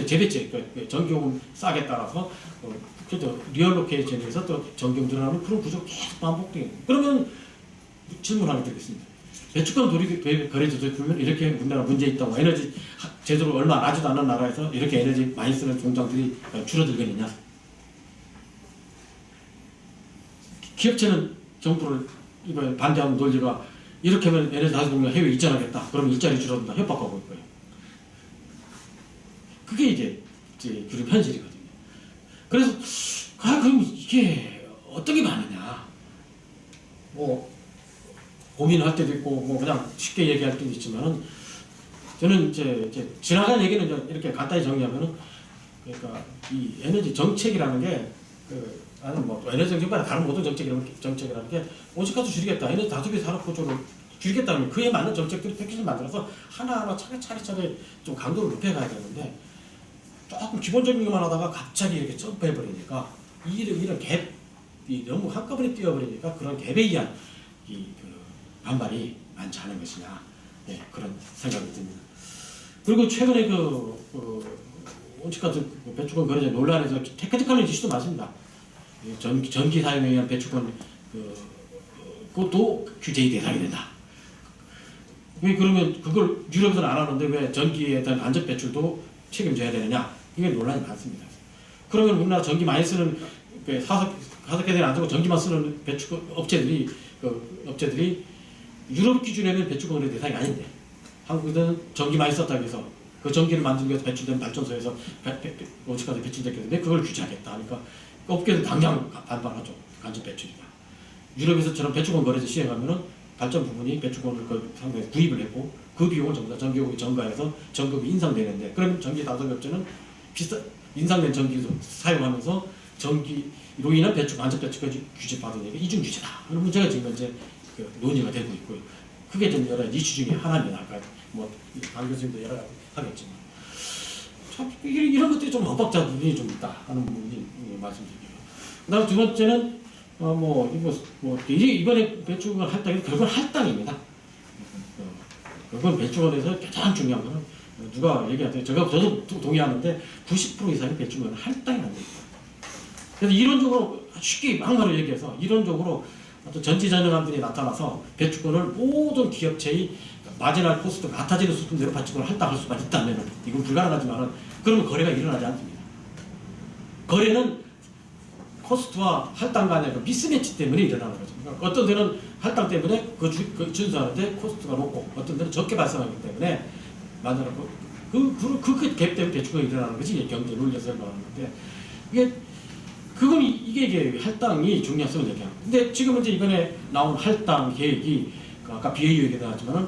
재배치 전기요금 싸게 따라서 리얼로케이션에서 또 전기요금 늘어나는 그런 구조가 계속 반복돼요. 그러면 질문 하나 드리겠습니다. 배추권 도입 거래제도 보면 이렇게 우리나라 문제 있다고 에너지 제대로 얼마 나지도 않은 나라에서 이렇게 에너지 많이 쓰는 공장들이 줄어들겠느냐? 기업체는 정부를 이번에 반대하는 논리가 이렇게 하면 에너지 다섯 공장 해외 이전하겠다. 그러면 일자리 줄어든다. 협박하고 있고요. 그게 이제 그런 현실이거든요. 그래서 그럼 이게 어떤 게 맞느냐? 뭐 고민할 때도 있고 뭐 그냥 쉽게 얘기할 때도 있지만은 저는 이제 지나간 얘기는 이렇게 간단히 정리하면은 그러니까 이 에너지 정책이라는 게 나는 뭐 에너지 정책보다 다른 모든 정책이라는 게 온실가스 줄이겠다, 에너지 다소비 산업 구조를 줄이겠다는 그에 맞는 정책들을 패키지를 만들어서 하나하나 차례차례 좀 강도를 높여가야 되는데 조금 기본적인 것만 하다가 갑자기 이렇게 점프해버리니까 이런 갭이 너무 한꺼번에 뛰어버리니까 그런 갭에 의한 반발이 많지 않은 것이냐, 그런 생각이 듭니다. 그리고 최근에 온실가스 배추권 거래제 논란에서 테크니컬한 이슈도 많습니다. 전기 사용에 의한 배추권 그것도 규제의 대상이 된다. 왜 그러면 그걸 유럽에서는 안 하는데 왜 전기에 대한 안전 배출도 책임져야 되느냐? 이게 논란이 많습니다. 그러면 우리나라 전기 많이 쓰는 가석회사에 안 쓰고 전기만 쓰는 배추권 업체들이 유럽 기준에는 배추권 거래 대상이 아닌데 한국에서는 전기 많이 썼다고 해서 그 전기를 만들기 위해서 배출된 발전소에서 온실가스 배출됐겠는데 그걸 규제하겠다 하니까 업계는 당장 반발하죠. 간접 배출이다. 유럽에서처럼 배추권 거래제 시행하면은 발전 부분이 배추권을 상당히 구입을 했고 그 비용을 전부 다 전기요금이 전가해서 전기요금이 인상되는데 그러면 전기 다소비업체는 인상된 전기도 사용하면서 전기로 인한 간접 배출까지 규제받은 게 이중 규제다 하는 문제가 지금 현재 논의가 되고 있고요. 그게 좀 여러 이슈 중에 하나입니다. 아까 강 교수님도 여러 가지 하겠지만 참 이런 것들이 좀 엇박자 부분이 좀 있다 하는 부분이 말씀드릴게요. 그다음 두 번째는 이번에 배추권 할당이 결국은 할당입니다. 결국은 배추권에서 가장 중요한 거는 누가 얘기하세요. 저도 동의하는데 90% 이상의 배추권은 할당이 안 됩니다. 그래서 이론적으로 쉽게 막말로 얘기해서 이론적으로 어떤 전지전능한 분이 나타나서 배추권을 모든 기업체의 마지널 코스트가 같아지는 수준대로 배추권을 할당할 수만 있다면 이건 불가능하지만은 그러면 거래가 일어나지 않습니다. 거래는 코스트와 할당 간의 미스매치 때문에 일어나는 거죠. 그러니까 어떤 데는 할당 때문에 준수하는데 코스트가 높고 어떤 데는 적게 발생하기 때문에 만들었고 그 갭 때문에 배추권이 일어나는 것이 경제 논리에서 말하는 건데 이게 할당이 중요성을 얘기합니다. 근데 지금 이제 이번에 나온 할당 계획이 아까 BAU 얘기도 하지만은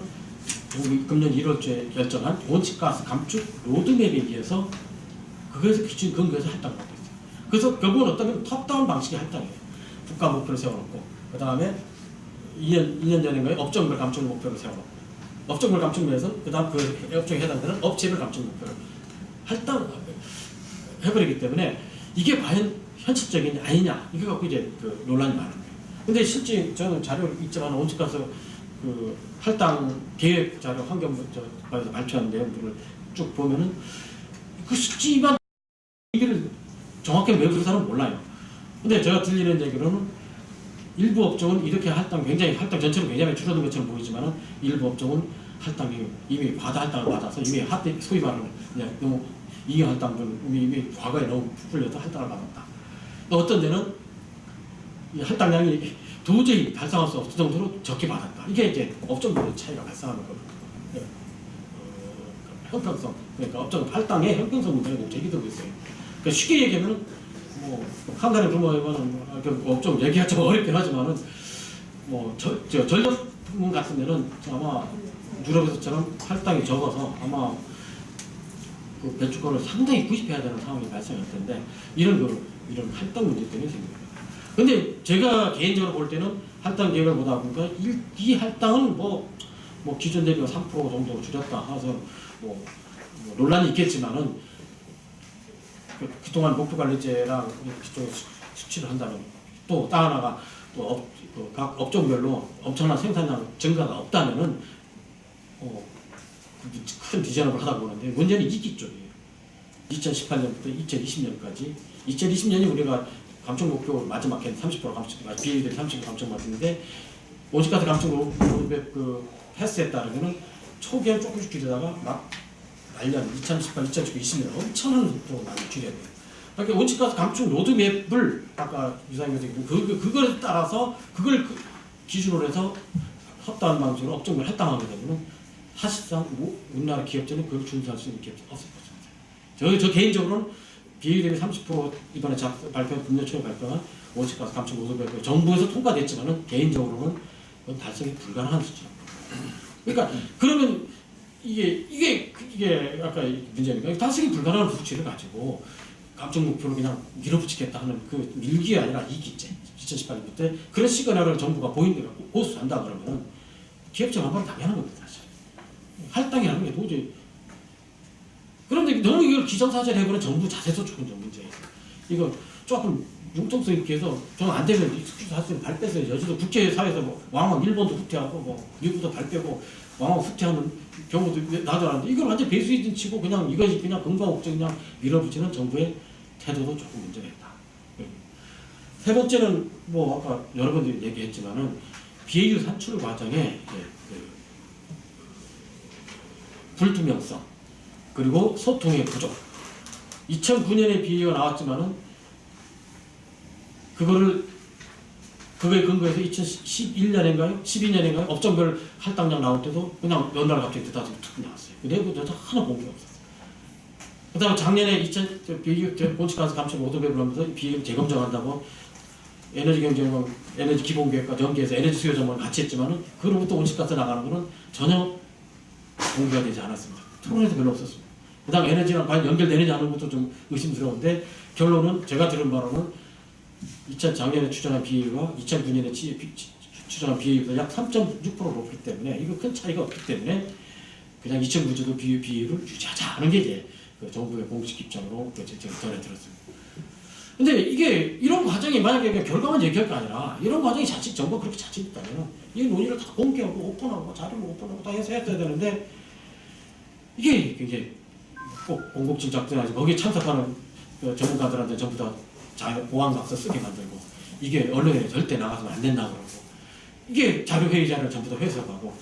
금년 1월초에 결정한 온실가스 감축 로드맵에 의해서 그것에서 기준 근거해서 할당을 하고 있어요. 그래서 결국은 어떤 탑다운 방식의 할당이에요. 국가 목표를 세워놓고 그 다음에 2년 전인가요? 업종별 감축 목표를 세워놓고 업종별 감축면에서 그 다음 그 업종에 해당되는 업체별 감축 목표를 할당해버리기 때문에 이게 과연 현실적이냐 아니냐 이거 갖고 이제 그 논란이 많은 거예요. 근데 실제 저는 자료를 있지만 온실가스 그 할당 계획 자료 환경부에서 발표한 내용들을 쭉 보면은 그 수치만 얘기를 정확히 왜 그렇다는 몰라요. 근데 제가 들리는 얘기로는 일부 업종은 이렇게 할당 전체로 굉장히 줄어든 것처럼 보이지만은 일부 업종은 할당이 이미 과다 할당을 받아서 이미 소위 말하는 그냥 너무 이행 할당들 이미 과거에 너무 부풀려서 할당을 받았다. 또 어떤 데는 이 할당량이 도저히 달성할 수 없을 정도로 적게 받았다. 이게 이제 업종별 차이가 발생하는 거거든요. 형평성, 그러니까 업종 할당의 형평성 문제가 좀 제기되고 있어요. 그러니까 쉽게 얘기하면 한 달에 규모에는 업종 얘기가 좀 어렵긴 하지만은 전력문 같은 데는 아마 유럽에서처럼 할당이 적어서 아마 그 배출권을 상당히 구입해야 되는 상황이 발생할 텐데 이런 할당 문제 때문에 생깁니다. 근데 제가 개인적으로 볼 때는 할당 계획을 보다 보니까 이 할당은 기존 대비 3% 정도 줄였다 해서 논란이 있겠지만은 그동안 목표관리제랑 그쪽 수치를 한다면 또 하나가 각 업종별로 엄청난 생산량 증가가 없다면은 큰 디자인을 하다 보는데 문제는 이기 쪽이에요. 2018년부터 2020년까지 2020년이 우리가 감축 목표 마지막 해는 30% 감축, 비례율이 30% 감축 맞는데 온실가스 감축 그 패스에 따르면은 초기에는 조금씩 줄이다가 막 말년 2018, 2019, 20년 엄청난 속도로 많이 줄여야 돼요. 그러니까 온실가스 감축 로드맵을 아까 유상현 선생님 그걸 따라서 그걸 기준으로 해서 합당한 방식으로 업종을 할당하게 되면은 사실상 우리나라 기업체는 그걸 준수할 수 있는 기업체 없을 거죠. 저 개인적으로는 비율 대비 30% 이번에 금년 초에 발표한 온실가스 감축 로드맵 정부에서 통과됐지만은 개인적으로는 그건 달성이 불가능한 수준입니다. 그러니까 그러면 이게 아까 문제니까 달성이 불가능한 수치를 가지고 감축 목표를 그냥 밀어붙이겠다 하는 그 밀기가 아니라 이기제 2018년부터 그런 시그널을 정부가 고수한다 그러면은 기업체 반발이 당연한 겁니다. 사실 할당이라는 게 도저히 그런데 너무 이걸 기정사실 해버린 정부 자세도 조금 좀 문제예요. 이거 조금 융통성 있게 해서 저는 안 되면 사실 발 빼서 여지도 국제사회에서 왕왕 일본도 후퇴하고 미국도 발 빼고 왕왕 후퇴하는 경우도 나타나는데 이걸 완전 배수진 치고 그냥 이것이 그냥 건강옥정 그냥 밀어붙이는 정부의 태도도 조금 문제가 있다. 세 번째는 아까 여러 번 얘기했지만은 BAU 산출 과정에 불투명성 그리고 소통의 부족. 2009년에 BAU가 나왔지만은 그거에 근거해서 2011년인가요? 12년인가요? 업종별 할당량 나올 때도 그냥 연달 갑자기 툭 나왔어요. 내부에서 하나 본 게 없었어요. 그 다음에 작년에 BAU 온실가스 감축 로드맵을 하면서 BAU 재검증한다고 에너지 경쟁은 에너지 기본계획과 연계해서 에너지 수요 전망을 같이 했지만은 그로부터 온실가스 나가는 거는 전혀 공개가 되지 않았습니다. 토론에도 별로 없었습니다. 그 다음 에너지랑 과연 연결되느냐 하는 것도 좀 의심스러운데 결론은 제가 들은 바로는 작년에 추정한 BAU가 2009년에 추정한 BAU보다 약 3.6% 높기 때문에 이거 큰 차이가 없기 때문에 그냥 2009년도 BAU를 유지하자 하는 게 이제 그 정부의 공식 입장으로 제가 전해들었습니다. 근데 이게 이런 과정이 만약에 결과만 얘기할 게 아니라 이런 과정이 정부가 그렇게 자칫 있다면 이 논의를 다 공개하고 오픈하고 자료를 오픈하고 다 해서 했어야 되는데 이게 꼭 공급진 작전하지 거기에 참석하는 전문가들한테 전부 다 보안각서 쓰게 만들고 이게 언론에 절대 나가서는 안 된다 그러고 이게 자료회의자를 전부 다 회수하고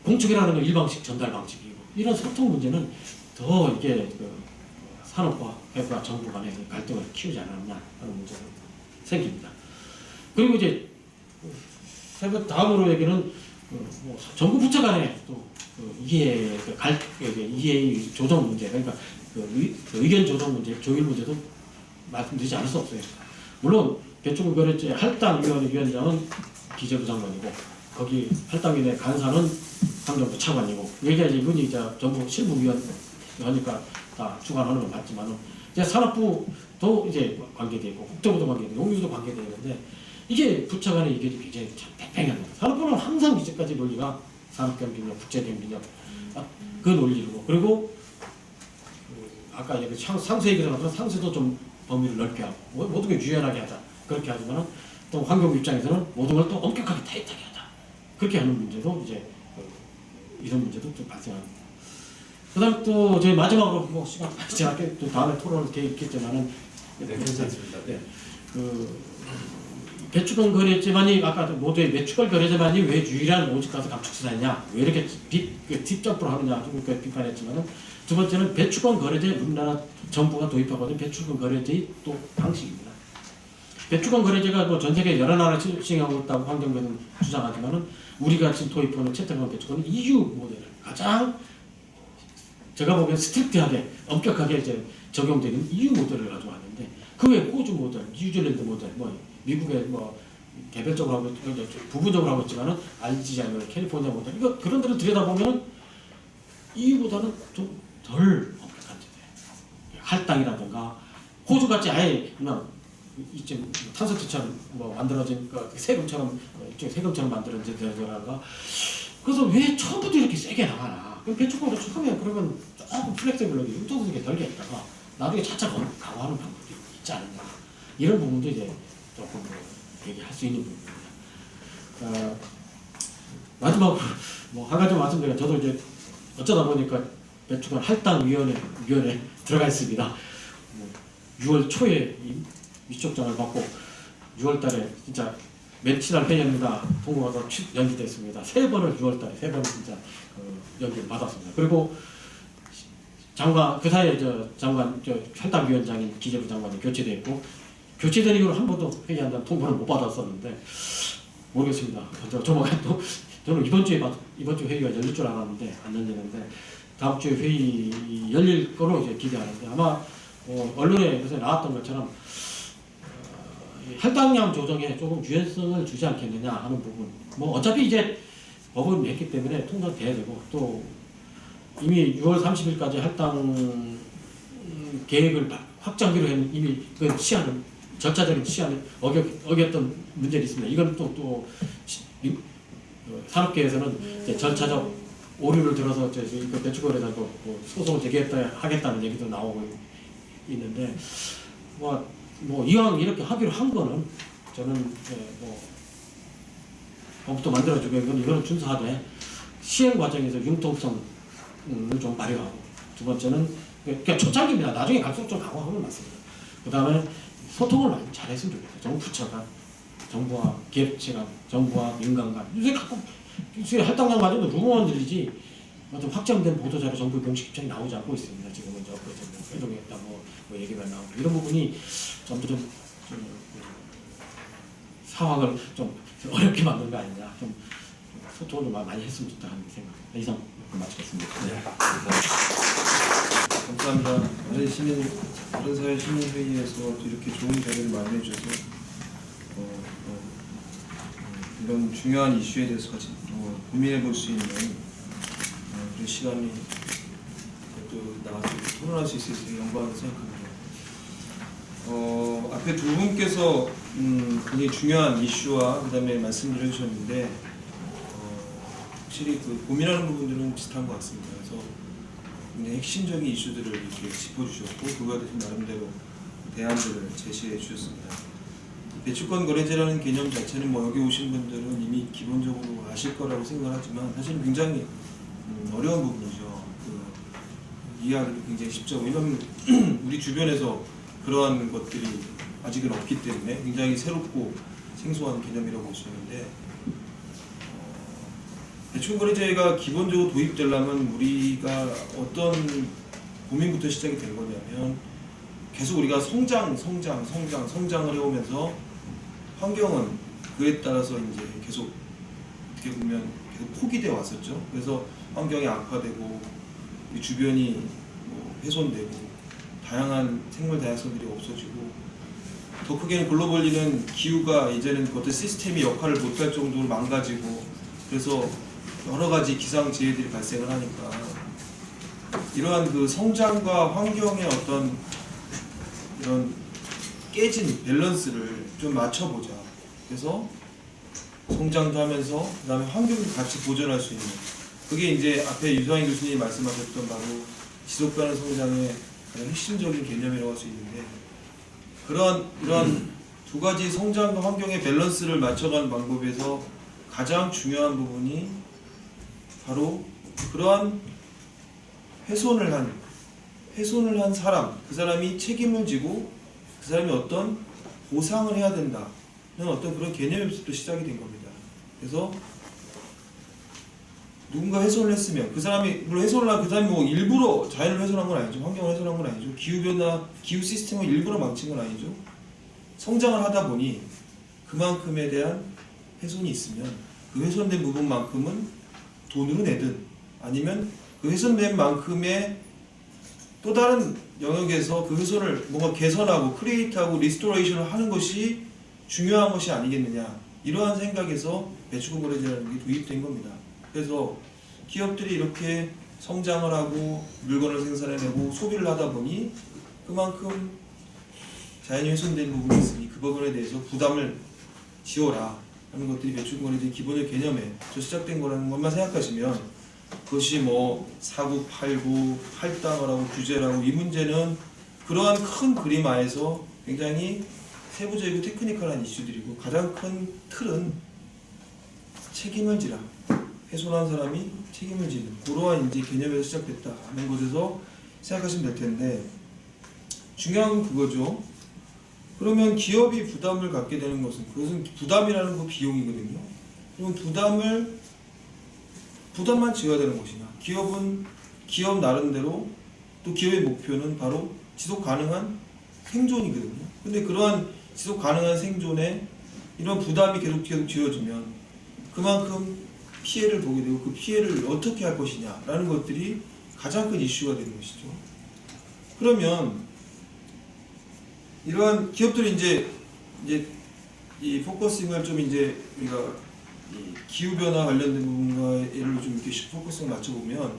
공축이라는 건 일방식 전달 방식이고 이런 소통 문제는 더 이게 산업과 회사 정부 간의 갈등을 키우지 않았나 하는 문제가 생깁니다. 그리고 이제 다음으로 얘기는 정부 부처 간의 또 이해 이해 조정 문제, 그러니까 의견 조정 문제, 조율 문제도 말씀드리지 않을 수 없어요. 물론 배추권 거래제 할당위원회 위원장은 기재부 장관이고 거기 할당위원회 간사는 환경부 차관이고 여기가 이분이 이제 정부 실무위원 하니까 다 주관하는 건 맞지만은 이제 산업부도 이제 관계되고 국토부도 관계되고 농림부도 관계되는데 이게 부처 간의 이게 굉장히 참 팽팽합니다. 산업부는 항상 이제까지 논리가 산업경비력, 국제경비력 그 논리고 그리고 아까 얘기 상세 얘기를 하던 상세도 좀 범위를 넓게 하고 모든 걸 유연하게 하자 그렇게 하지만 또 환경부 입장에서는 모든 걸 또 엄격하게 타이트하게 하자 그렇게 하는 문제도 이제 이런 문제도 좀 발생합니다. 그다음 또 저희 마지막으로 뭐 시간 제가 또 다음에 토론을 계획했겠지만은 네, 괜찮습니다. 네, 그 배추권 거래제만이 아까 모두의 배추권 거래제만이 왜 유일한 오직가서 감축수사냐 왜 이렇게 뒷점프를 하느냐 좀 비판했지만은 두 번째는 배추권 거래제 우리나라 정부가 도입하거든 배추권 거래제의 또 방식입니다. 배추권 거래제가 뭐 전 세계 여러 나라 시행하고 있다고 환경부는 주장하지만은 우리가 지금 도입하는 채택한 배추권은 EU 모델을 가장 제가 보기엔 스트릭트하게 엄격하게 이제 적용되는 EU 모델을 가지고 왔는데 그 외 호주 모델, 뉴질랜드 모델, 뭐 미국의 뭐 개별적으로 하고 부분적으로 하고 있지만은 알지자나 캘리포니아 모델 이거 그런 데를 들여다보면 EU보다는 좀 덜 엄격한 제도예요. 할당이라든가 호주 같이 아예 그냥 이쯤 탄소트처럼 뭐 만들어진 세금처럼 일종의 세금처럼 만들어진 제도라든가 그래서 왜 처음부터 이렇게 세게 나가나? 그럼 배추권으로 처음에 그러면 조금 플렉서블하게 융통스럽게 덜게 했다가 나중에 차차 강화하는 방법이 있지 않느냐 이런 부분도 이제 조금 얘기할 수 있는 부분입니다. 마지막으로 뭐 한 가지 말씀드리면 저도 이제 어쩌다 보니까 배추권 할당위원회 들어가 있습니다. 6월 초에 위촉장을 받고 6월달에 진짜 며칠 회의입니다. 통과가 연기됐습니다. 3번을 6월달에 3번을 진짜 연기를 받았습니다. 그리고 장관 그 사이에 장관 할당위원장인 기재부 장관이 교체됐고 교체된 이후로 한 번도 회의한다는 통보를 못 받았었는데 모르겠습니다. 조만간 또 저는 이번 주 회의가 열릴 줄 알았는데 안 열리는데 다음 주에 회의 열릴 거로 이제 기대하는데 아마 언론에 요새 나왔던 것처럼 할당량 조정에 조금 유연성을 주지 않겠느냐 하는 부분. 뭐 어차피 이제 법은 했기 때문에 통과돼야 되고 또 이미 6월 30일까지 할당 계획을 확정하기로 했는 이미 그 시한을 절차적인 시한을 어겼던 문제가 있습니다. 이건 또 산업계에서는 이제 절차적 오류를 들어서 그 배추권에다 소송을 하겠다는 얘기도 나오고 있는데 뭐 이왕 이렇게 하기로 한 거는 저는 뭐 법도 만들어주고 이거는 준수하되 시행 과정에서 융통성을 좀 발휘하고 두 번째는 그냥 초창기입니다. 나중에 갈수록 좀 강화하면 맞습니다. 그 다음에 소통을 많이 잘했으면 좋겠어요. 정부 부처가 정부와 기업체가 정부와 민간과 요새 가끔 할당량 가지고 루머만 들리지 좀 확정된 보도자료 정부 공식 입장이 나오지 않고 있습니다. 지금은 이제 회동했다 뭐 얘기가 나오고 이런 부분이 좀 상황을 좀 어렵게 만든 거 아니냐 좀 소통을 좀 많이 했으면 좋다는 생각. 이상 마치겠습니다. 네. 감사합니다. 다른 사회 시민회의에서 이렇게 좋은 자료를 마련해 주셔서 이런 중요한 이슈에 대해서 같이 고민해 볼 수 있는 그런 시간이 또 나와서 토론할 수 있어서 영광을 생각합니다. 앞에 두 분께서 굉장히 중요한 이슈와 그다음에 말씀을 해주셨는데 확실히 그 고민하는 부분들은 비슷한 것 같습니다. 그래서 굉장히 핵심적인 이슈들을 이렇게 짚어주셨고 그거에 대해서 나름대로 대안들을 제시해 주셨습니다. 배추권 거래제라는 개념 자체는 뭐 여기 오신 분들은 이미 기본적으로 아실 거라고 생각하지만 사실은 굉장히 어려운 부분이죠. 이해하기도 굉장히 쉽죠. 왜냐하면 우리 주변에서 그러한 것들이 아직은 없기 때문에 굉장히 새롭고 생소한 개념이라고 볼 수 있는데 배추권 거래제가 기본적으로 도입되려면 우리가 어떤 고민부터 시작이 된 거냐면 계속 우리가 성장을 해오면서 환경은 그에 따라서 이제 계속 어떻게 보면 계속 포기돼 왔었죠. 그래서 환경이 악화되고 이 주변이 뭐 훼손되고 다양한 생물 다양성들이 없어지고 더 크게는 글로벌리는 기후가 이제는 어떤 시스템이 역할을 못할 정도로 망가지고 그래서 여러 가지 기상재해들이 발생을 하니까 이러한 그 성장과 환경의 어떤 이런 깨진 밸런스를 좀 맞춰보자. 그래서 성장도 하면서 그다음에 환경도 같이 보존할 수 있는 그게 이제 앞에 유상희 교수님이 말씀하셨던 바로 지속 가능 성장의 가장 핵심적인 개념이라고 할 수 있는데 이런 두 가지 성장과 환경의 밸런스를 맞춰가는 방법에서 가장 중요한 부분이 바로 그러한 훼손을 한 사람, 그 사람이 책임을 지고 그 사람이 어떤 보상을 해야 된다는 어떤 그런 개념에서부터 시작이 된 겁니다. 그래서 누군가 훼손을 했으면 그 사람이 물론 훼손을 한 그 사람이 뭐 일부러 자연을 훼손한 건 아니죠. 환경을 훼손한 건 아니죠. 기후변화, 기후 시스템을 일부러 망친 건 아니죠. 성장을 하다 보니 그만큼에 대한 훼손이 있으면 그 훼손된 부분만큼은 돈으로 내든 아니면 그 훼손된 만큼의 또 다른 영역에서 그 훼손을 뭔가 개선하고 크리에이트하고 리스토레이션을 하는 것이 중요한 것이 아니겠느냐 이러한 생각에서 배출권 거래제라는 게 도입된 겁니다. 그래서 기업들이 이렇게 성장을 하고 물건을 생산해내고 소비를 하다 보니 그만큼 자연이 훼손된 부분이 있으니 그 부분에 대해서 부담을 지어라 하는 것들이 배출권 거래제의 기본적 개념에서 시작된 거라는 것만 생각하시면 그것이 뭐 사고 팔고 할당을 하고 규제를 하고 이 문제는 그러한 큰 그림 하에서 굉장히 세부적이고 테크니컬한 이슈들이고 가장 큰 틀은 책임을 지라 훼손한 사람이 책임을 지는 그러한 이제 개념에서 시작됐다 하는 것에서 생각하시면 될 텐데 중요한 건 그거죠. 그러면 기업이 부담을 갖게 되는 것은 그것은 부담이라는 거 비용이거든요. 그럼 부담만 지어야 되는 것이냐? 기업은 기업 나름대로 또 기업의 목표는 바로 지속 가능한 생존이거든요. 근데 그러한 지속 가능한 생존에 이런 부담이 계속 지어지면 그만큼 피해를 보게 되고 그 피해를 어떻게 할 것이냐라는 것들이 가장 큰 이슈가 되는 것이죠. 그러면 이러한 기업들이 이제 이 포커싱을 좀 이제 우리가 이 기후변화 관련된 부분과 예를 좀 이렇게 포커싱을 맞춰보면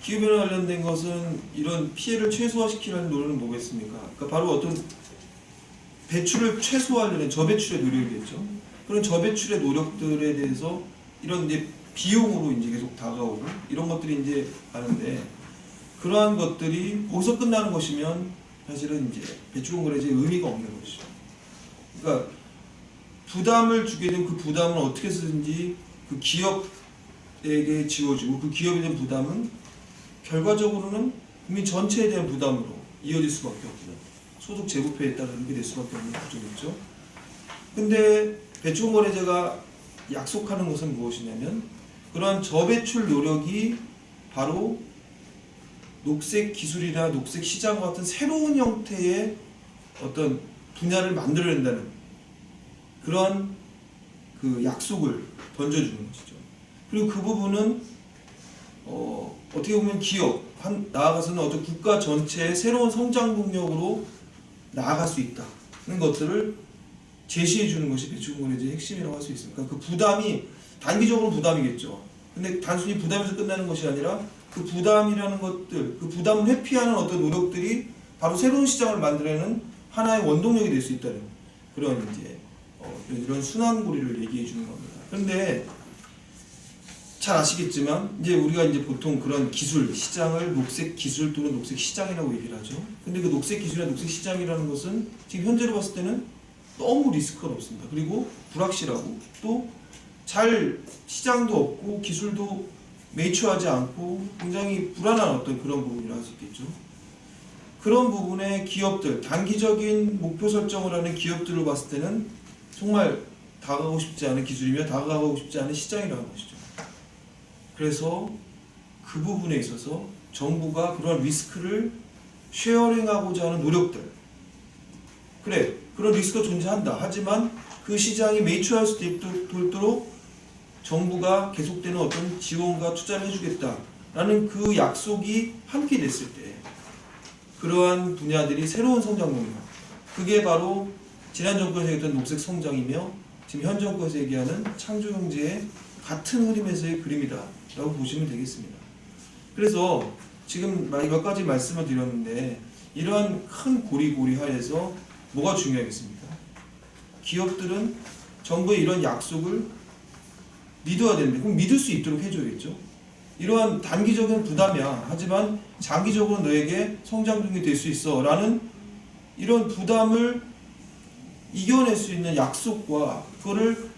기후변화 관련된 것은 이런 피해를 최소화시키려는 노력은 뭐겠습니까? 그러니까 바로 어떤 배출을 최소화하려는 저배출의 노력이겠죠. 그런 저배출의 노력들에 대해서 이런 이제 비용으로 이제 계속 다가오고 이런 것들이 이제 하는데 그러한 것들이 거기서 끝나는 것이면 사실은 이제 배출권 거래제의 의미가 없는 것이죠. 그러니까 부담을 주게 되면 그 부담을 어떻게 쓰든지 그 기업에게 지워지고 그 기업에 대한 부담은 결과적으로는 국민 전체에 대한 부담으로 이어질 수밖에 없고요. 소득 재부패에 따라 이렇게 될 수밖에 없는 구조겠죠. 근데 배출권 거래제가 약속하는 것은 무엇이냐면 그러한 저배출 노력이 바로 녹색 기술이나 녹색 시장 같은 새로운 형태의 어떤 분야를 만들어낸다는 그러한 그 약속을 던져주는 것이죠. 그리고 그 부분은 어떻게 보면 기업, 나아가서는 어떤 국가 전체의 새로운 성장 동력으로 나아갈 수 있다는 것들을 제시해 주는 것이 배출권 거래제의 핵심이라고 할 수 있습니다. 그 부담이 단기적으로 부담이겠죠. 근데 단순히 부담에서 끝나는 것이 아니라 그 부담이라는 것들, 그 부담을 회피하는 어떤 노력들이 바로 새로운 시장을 만들어내는 하나의 원동력이 될 수 있다는 그런 이제 이런 순환고리를 얘기해 주는 겁니다. 그런데 잘 아시겠지만 이제 우리가 이제 보통 그런 기술 시장을 녹색 기술 또는 녹색 시장이라고 얘기를 하죠. 근데 그 녹색 기술이나 녹색 시장이라는 것은 지금 현재로 봤을 때는 너무 리스크가 높습니다. 그리고 불확실하고 또 잘 시장도 없고 기술도 매치하지 않고 굉장히 불안한 어떤 그런 부분이라 할 수 있겠죠. 그런 부분에 기업들, 단기적인 목표 설정을 하는 기업들로 봤을 때는 정말 다가가고 싶지 않은 기술이며 다가가고 싶지 않은 시장이라는 것이죠. 그래서 그 부분에 있어서 정부가 그런 리스크를 쉐어링하고자 하는 노력들, 그래 그런 리스크가 존재한다. 하지만 그 시장이 매출할 수 있도록 정부가 계속되는 어떤 지원과 투자를 해주겠다라는 그 약속이 함께 됐을 때 그러한 분야들이 새로운 성장 동력, 그게 바로 지난 정권에서 얘기했던 녹색 성장이며 지금 현 정권에서 얘기하는 창조 경제의 같은 흐름에서의 그림이다라고 보시면 되겠습니다. 그래서 지금 몇 가지 말씀을 드렸는데 이러한 큰 고리고리 하에서 뭐가 중요하겠습니까? 기업들은 정부의 이런 약속을 믿어야 되는데 그럼 믿을 수 있도록 해줘야겠죠. 이러한 단기적인 부담이야. 하지만 장기적으로 너에게 성장 중이 될 수 있어 라는 이런 부담을 이겨낼 수 있는 약속과 그거를,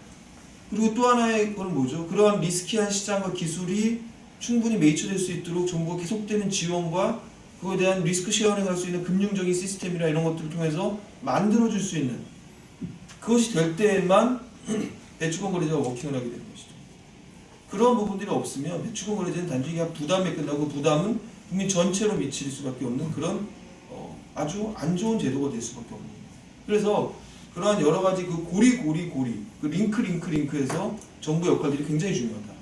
그리고 또 하나의 그건 뭐죠? 그러한 리스키한 시장과 기술이 충분히 매치될 수 있도록 정부가 계속되는 지원과 그거에 대한 리스크 쉐어링 할 수 있는 금융적인 시스템이나 이런 것들을 통해서 만들어줄 수 있는, 그것이 될 때에만 배추권 거래자가 워킹을 하게 되는 것이죠. 그런 부분들이 없으면 배추권 거래자는 단지 그냥 부담에 끝나고 부담은 국민 전체로 미칠 수밖에 없는 그런 아주 안 좋은 제도가 될 수밖에 없는. 그래서 그러한 여러 가지 그 고리 그 링크해서 정부 역할들이 굉장히 중요하다.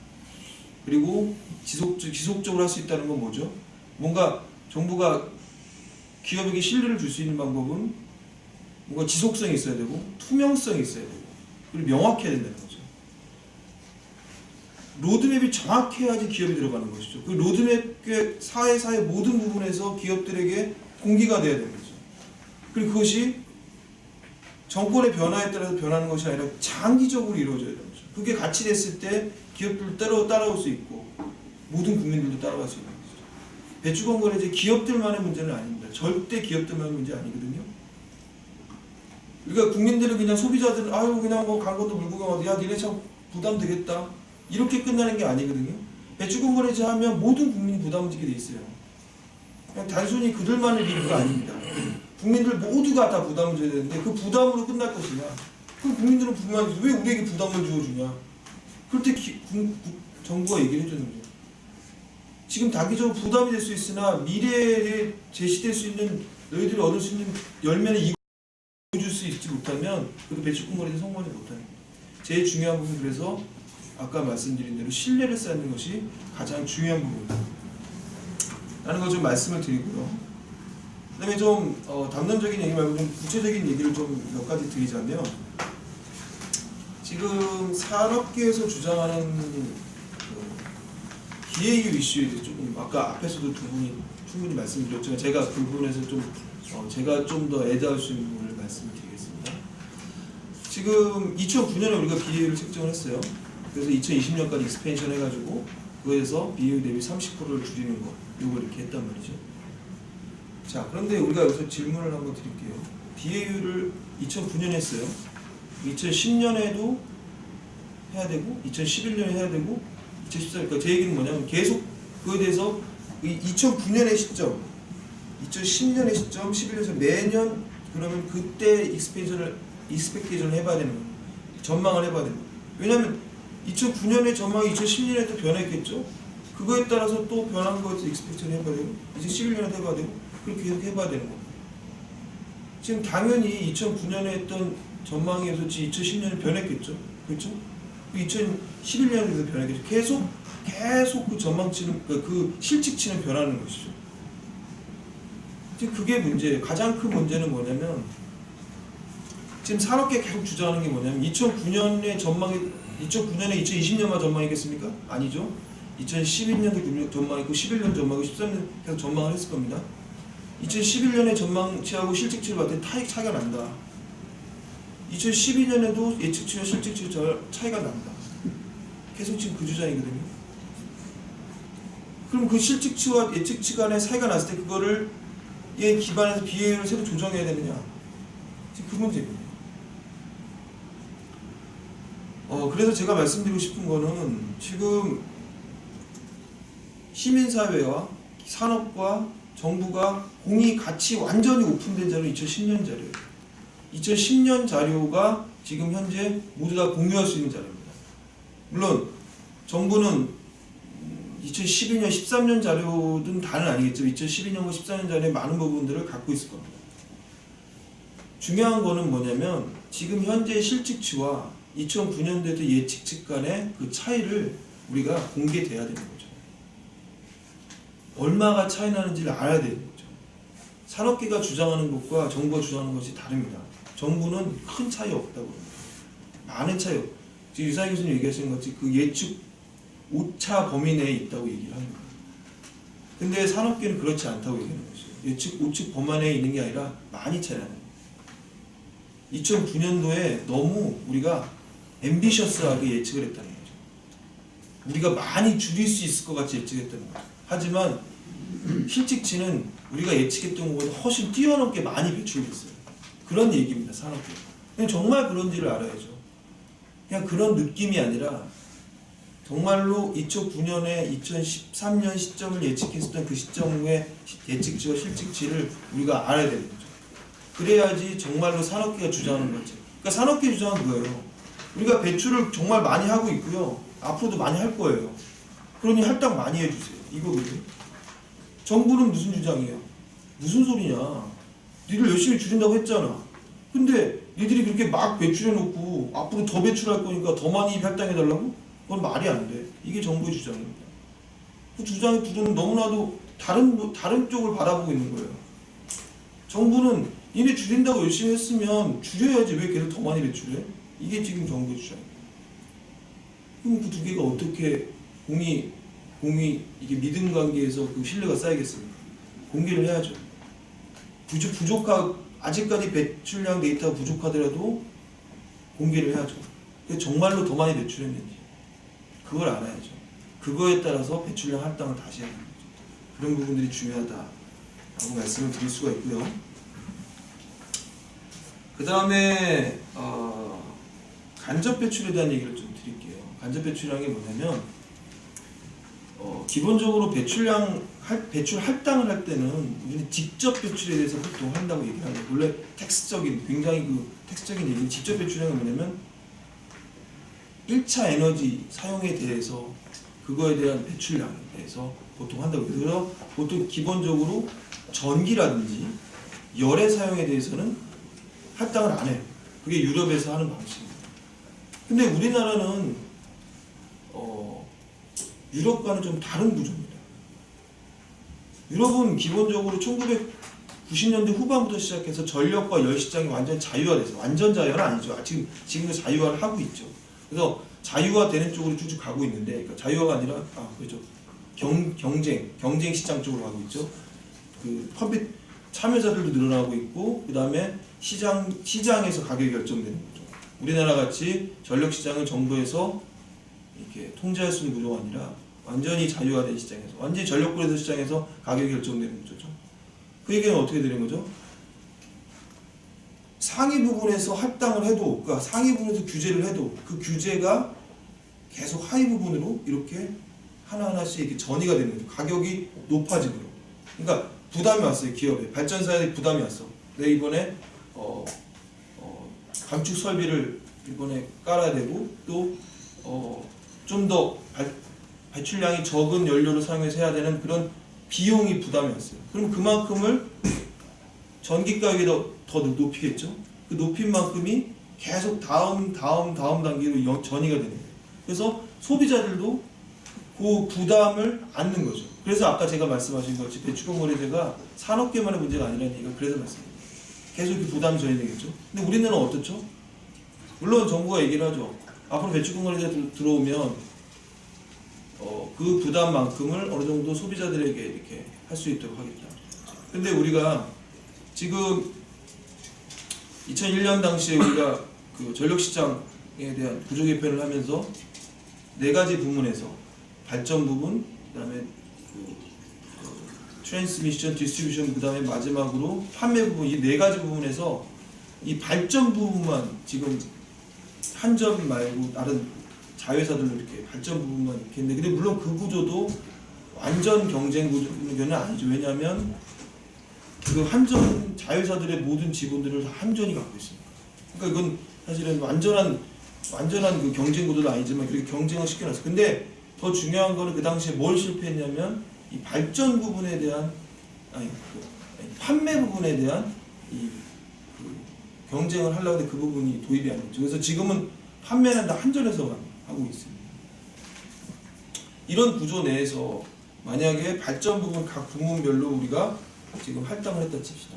그리고 지속적으로 할 수 있다는 건 뭐죠? 뭔가 정부가 기업에게 신뢰를 줄 수 있는 방법은 뭔가 지속성이 있어야 되고 투명성이 있어야 되고 그리고 명확해야 된다는 거죠. 로드맵이 정확해야지 기업이 들어가는 것이죠. 그 로드맵의 사회의 모든 부분에서 기업들에게 공개가 돼야 되는 거죠. 그리고 그것이 정권의 변화에 따라서 변하는 것이 아니라 장기적으로 이루어져야 되는 거죠. 그게 같이 됐을 때 기업들도 따라올 수 있고 모든 국민들도 따라갈 수 있는 거죠. 배추권 거래제 기업들만의 문제는 아닙니다. 절대 기업들만의 문제 아니거든요. 그러니까 국민들은 그냥 소비자들은 아유 그냥 뭐 광고도 물고 가고 야 니네 참 부담 되겠다 이렇게 끝나는 게 아니거든요. 배추권 거래제 하면 모든 국민이 부담을 지게 돼 있어요. 그냥 단순히 그들만의 리그가 아닙니다. 국민들 모두가 다 부담을 져야 되는데 그 부담으로 끝날 것이냐? 그럼 국민들은 불만이죠. 왜 우리에게 부담을 주어주냐? 그럴 때 정부가 얘기를 해주는 거죠. 지금 단기적으로 부담이 될 수 있으나 미래에 제시될 수 있는 너희들이 얻을 수 있는 열매는 이루어줄 수 있지 못하면 그 배추권 거래제 성공하지 못하는 거예요. 제일 중요한 부분 그래서 아까 말씀드린 대로 신뢰를 쌓는 것이 가장 중요한 부분이다. 라는 걸 좀 말씀을 드리고요. 그 다음에 좀 담론적인 얘기 말고 좀 구체적인 얘기를 좀 몇 가지 드리자면 지금 산업계에서 주장하는 그 기회이익 이슈에 대해서 조금 아까 앞에서도 두 분이 충분히 말씀드렸지만 제가 그 부분에서 좀 제가 좀 더 애드할 수 있는 부분을 말씀을 드리겠습니다. 지금 2009년에 우리가 BA를 책정을 했어요. 그래서 2020년까지 익스펜션 해가지고 그거에서 BA 대비 30%를 줄이는 거 이걸 이렇게 했단 말이죠. 자, 그런데 우리가 여기서 질문을 한번 드릴게요. BA를 2009년에 했어요. 2010년에도 해야 되고 2011년에 해야 되고 2014년, 그러니까 제 얘기는 뭐냐면 계속 그거에 대해서 2009년의 시점, 2010년의 시점, 11년에서 매년 그러면 그때 익스펙테이션을 해봐야 되는 거예요. 전망을 해봐야 되는 거예요. 왜냐하면 2009년의 전망이 2010년에 또 변했겠죠. 그거에 따라서 또 변한 거에서 익스펙테이션 해봐야 되고 2011년에도 해봐야 되고 그렇게 계속 해봐야 되는 거예요. 지금 당연히 2009년에 했던 전망에서 2010년에 변했겠죠. 그렇죠? 2011년에도 변했겠죠. 계속 그 전망치는 그 실측치는 변하는 것이죠. 지금 그게 문제예요. 가장 큰 문제는 뭐냐면 지금 산업계 계속 주장하는 게 뭐냐면 2009년에 2020년만 전망이겠습니까? 아니죠. 2012년도 전망이고 11년 전망이고 13년 계속 전망을 했을 겁니다. 2011년에 전망치하고 실측치를 봤더니 차이가 난다. 2012년에도 예측치와 실측치 차이가 난다. 계속 지금 그 주장이거든요. 그럼 그 실측치와 예측치 간의 차이가 났을 때 그거를 얘 기반해서 BA를 새로 조정해야 되느냐? 지금 그 문제입니다. 그래서 제가 말씀드리고 싶은 거는 지금 시민사회와 산업과 정부가 공이 같이 완전히 오픈된 자료 2010년 자료예요. 2010년 자료가 지금 현재 모두 다 공유할 수 있는 자료입니다. 물론 정부는 2012년, 13년 자료는 다는 아니겠죠. 2012년과 14년 자료의 많은 부분들을 갖고 있을 겁니다. 중요한 거는 뭐냐면 지금 현재 실측치와 2009년도에도 예측치 간의 그 차이를 우리가 공개돼야 되는 거죠. 얼마가 차이 나는지를 알아야 되는 거죠. 산업계가 주장하는 것과 정부가 주장하는 것이 다릅니다. 정부는 큰 차이 없다고 합니다. 많은 차이 없. 지금 유상희 교수님 얘기하시는 것이 그 예측 오차 범위 내에 있다고 얘기를 합니다. 근데 산업계는 그렇지 않다고 얘기하는 것이죠. 예측 오차 범위 내에 있는 게 아니라 많이 차이 나는 거예요. 2009년도에 너무 우리가 앰비셔스하게 예측을 했다는 거죠. 우리가 많이 줄일 수 있을 것 같이 예측했다는 거죠. 하지만 실직치는 우리가 예측했던 것보다 훨씬 뛰어넘게 많이 배출됐어요. 그런 얘기입니다. 산업계. 그냥 정말 그런지를 알아야죠. 그냥 그런 느낌이 아니라 정말로 2009년에 2013년 시점을 예측했었던 그 시점의 예측치와 실직치를 우리가 알아야 되는 거죠. 그래야지 정말로 산업계가 주장하는 거죠. 그러니까 산업계 주장은 그거예요. 우리가 배출을 정말 많이 하고 있고요. 앞으로도 많이 할 거예요. 그러니 할당 많이 해주세요. 이거거든요. 정부는 무슨 주장이에요? 무슨 소리냐? 니들 열심히 줄인다고 했잖아. 근데 니들이 그렇게 막 배출해놓고 앞으로 더 배출할 거니까 더 많이 할당해달라고? 그건 말이 안 돼. 이게 정부의 주장입니다. 그 주장의 구조는 너무나도 다른 쪽을 바라보고 있는 거예요. 정부는 니네 줄인다고 열심히 했으면 줄여야지 왜 계속 더 많이 배출해? 이게 지금 정부의 주장입니다. 그럼 그 두 개가 어떻게 공이 이게 믿음 관계에서 그 신뢰가 쌓이겠습니까? 공개를 해야죠. 아직까지 배출량 데이터가 부족하더라도 공개를 해야죠. 정말로 더 많이 배출했는지 그걸 알아야죠. 그거에 따라서 배출량 할당을 다시 해야 되는 거죠. 그런 부분들이 중요하다라고 말씀을 드릴 수가 있고요. 그 다음에 간접 배출에 대한 얘기를 좀 드릴게요. 간접 배출량이 뭐냐면 기본적으로 배출 할당을 할 때는 우리는 직접 배출에 대해서 보통 한다고 얘기를 하는데 원래 굉장히 텍스적인 얘기는 직접 배출량은 뭐냐면 1차 에너지 사용에 대해서 그거에 대한 배출량에 대해서 보통 한다고 해요. 그래서 보통 기본적으로 전기라든지 열의 사용에 대해서는 할당을 안 해요. 그게 유럽에서 하는 방식입니다. 근데 우리나라는 유럽과는 좀 다른 구조입니다. 유럽은 기본적으로 1990년대 후반부터 시작해서 전력과 열 시장이 완전 자유화돼서 완전 자유화는 아니죠. 지금도 자유화를 하고 있죠. 그래서 자유화되는 쪽으로 쭉쭉 가고 있는데, 그러니까 자유화가 아니라 그렇죠. 경쟁 시장 쪽으로 가고 있죠. 그 펌핏 참여자들도 늘어나고 있고, 그 다음에 시장에서 가격이 결정되는 거죠. 우리나라 같이 전력 시장을 정부에서 이렇게 통제할 수 있는 구조가 아니라 완전히 자유화된 시장에서, 완전히 전력 거래소 시장에서 가격이 결정되는 구조죠. 그 얘기는 어떻게 되는 거죠? 상위 부분에서 할당을 해도, 그러니까 상위 부분에서 규제를 해도 그 규제가 계속 하위 부분으로 이렇게 하나하나씩 이렇게 전이가 되는 거죠. 가격이 높아지도록. 그러니까 부담이 왔어요. 기업에. 발전사에 부담이 왔어. 내 이번에 감축 설비를 이번에 깔아야 되고 또 좀 더 배출량이 적은 연료를 사용해서 해야 되는 그런 비용이 부담이 왔어요. 그럼 그만큼을 전기 가격이 더 높이겠죠. 그 높인 만큼이 계속 다음 단계로 전이가 되는 거예요. 그래서 소비자들도 그 부담을 안는 거죠. 그래서 아까 제가 말씀하신 것이 배출권 거래제가 산업계만의 문제가 아니라는 얘기가 그래서 말씀드립니다. 계속 이렇게 부담이 전이되겠죠. 근데 우리나라는 어떻죠? 물론 정부가 얘기를 하죠. 앞으로 배출권 거래제 들어오면 그 부담만큼을 어느 정도 소비자들에게 이렇게 할 수 있도록 하겠다. 근데 우리가 지금 2001년 당시에 우리가 그 전력시장에 대한 구조 개편을 하면서 4가지 부문에서 발전 부분, 그다음에 트랜스미션, 디스트리뷰션, 그다음에 마지막으로 판매 부분, 이 4가지 부분에서 이 발전 부분만 지금 한 점 말고 다른 자회사들로 이렇게 발전 부분만 이렇게 했는데, 근데 물론 그 구조도 완전 경쟁 구조는 아니죠. 왜냐하면 그 한전 자회사들의 모든 직원들을 다 한전이 갖고 있습니다. 그러니까 이건 사실은 완전한 그 경쟁 구도도 아니지만 그렇게 경쟁을 시켜놨어요. 근데 더 중요한 거는 그 당시에 뭘 실패했냐면 이 발전 부분에 대한 판매 부분에 대한 이 경쟁을 하려고 했는데 그 부분이 도입이 안 됐죠. 그래서 지금은 판매는 다 한전에서만 하고 있습니다. 이런 구조 내에서 만약에 발전 부분 각 부문별로 우리가 지금 할당을 했다 칩시다.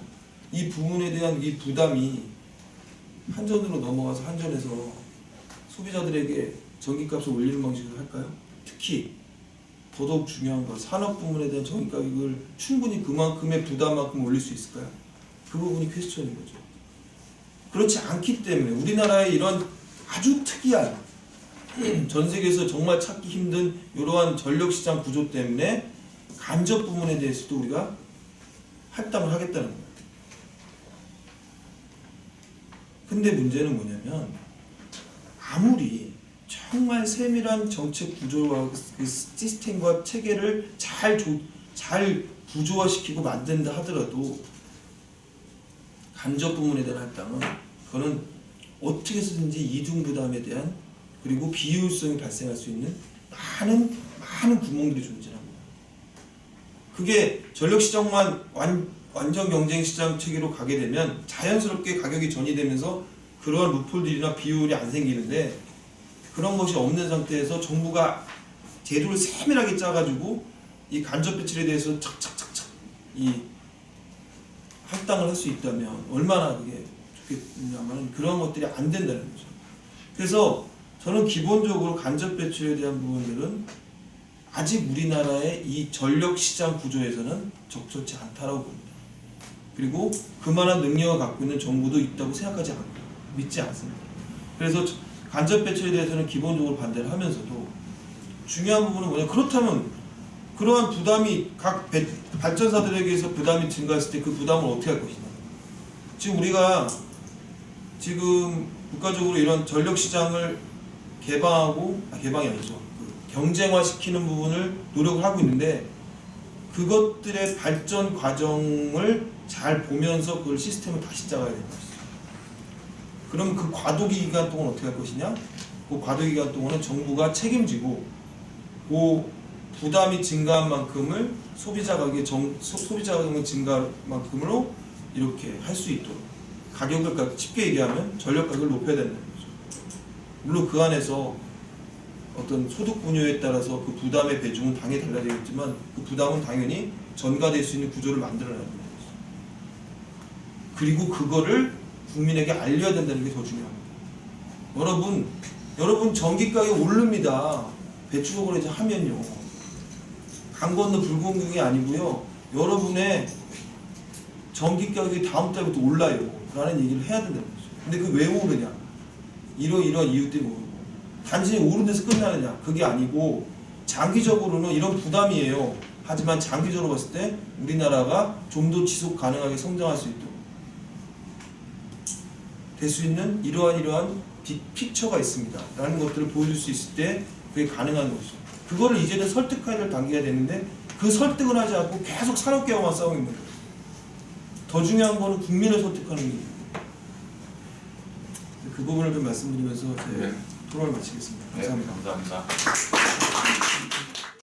이 부분에 대한 이 부담이 한전으로 넘어가서 한전에서 소비자들에게 전기값을 올리는 방식으로 할까요? 특히 더더욱 중요한 건 산업 부문에 대한 전기 가격을 충분히 그만큼의 부담만큼 올릴 수 있을까요? 그 부분이 퀘스천인 거죠. 그렇지 않기 때문에 우리나라의 이런 아주 특이한 전 세계에서 정말 찾기 힘든 이러한 전력시장 구조 때문에 간접 부문에 대해서도 우리가 할당을 하겠다는 거예요. 근데 문제는 뭐냐면 아무리 정말 세밀한 정책 구조와 그 시스템과 체계를 잘 구조화시키고 만든다 하더라도 간접 부문에 대한 할당은 그거는 어떻게 해서든지 이중 부담에 대한 그리고 비효율성이 발생할 수 있는 많은 구멍들이 존재합니다. 그게 전력시장만 완전 경쟁시장 체계로 가게 되면 자연스럽게 가격이 전이되면서 그러한 루폴들이나 비효율이 안 생기는데 그런 것이 없는 상태에서 정부가 제도를 세밀하게 짜가지고 이 간접 배출에 대해서 착착착착 이 할당을 할 수 있다면 얼마나 그게 좋겠냐면 그런 것들이 안 된다는 거죠. 그래서 저는 기본적으로 간접 배출에 대한 부분들은 아직 우리나라의 이 전력 시장 구조에서는 적절치 않다라고 봅니다. 그리고 그만한 능력을 갖고 있는 정부도 있다고 생각하지 않고 믿지 않습니다. 그래서 간접 배출에 대해서는 기본적으로 반대를 하면서도 중요한 부분은 뭐냐, 그렇다면 그러한 부담이 각 발전사들에게서 부담이 증가했을 때 그 부담을 어떻게 할 것이냐. 지금 우리가 지금 국가적으로 이런 전력 시장을 개방이 아니죠. 경쟁화시키는 부분을 노력을 하고 있는데 그것들의 발전 과정을 잘 보면서 그걸 시스템을 다시 짜가야 되는 것이죠. 그럼 그 과도기 기간 동안 어떻게 할 것이냐? 그 과도기 기간 동안은 정부가 책임지고 그 부담이 증가한 만큼을 소비자 가격의 증가만큼으로 이렇게 할 수 있도록 가격을 쉽게 얘기하면 전력 가격을 높여야 된다는 거죠. 물론 그 안에서 어떤 소득 분야에 따라서 그 부담의 배중은 당연히 달라지겠지만 그 부담은 당연히 전가될 수 있는 구조를 만들어내야 된다는 거죠. 그리고 그거를 국민에게 알려야 된다는 게 더 중요합니다. 여러분 전기 가격 오릅니다. 배추국을 이제 하면요. 강 건너 불공경이 아니고요. 여러분의 전기 가격이 다음 달부터 올라요. 라는 얘기를 해야 된다는 거죠. 근데 그 왜 오르냐? 이러한 이유 때문에 오르고. 단순히 오른 데서 끝나느냐? 그게 아니고 장기적으로는 이런 부담이에요. 하지만 장기적으로 봤을 때 우리나라가 좀 더 지속 가능하게 성장할 수 있도록 될 수 있는 이러한 픽처가 있습니다. 라는 것들을 보여줄 수 있을 때 그게 가능한 것이죠. 그거를 이제는 설득해야 될 단계가 되는데 그 설득을 하지 않고 계속 산업개혁만 싸우고 있는 거예요. 더 중요한 거는 국민을 설득하는 게 있는 거예요. 그 부분을 좀 말씀드리면서 제 토론을 마치겠습니다. 감사합니다. 네, 감사합니다.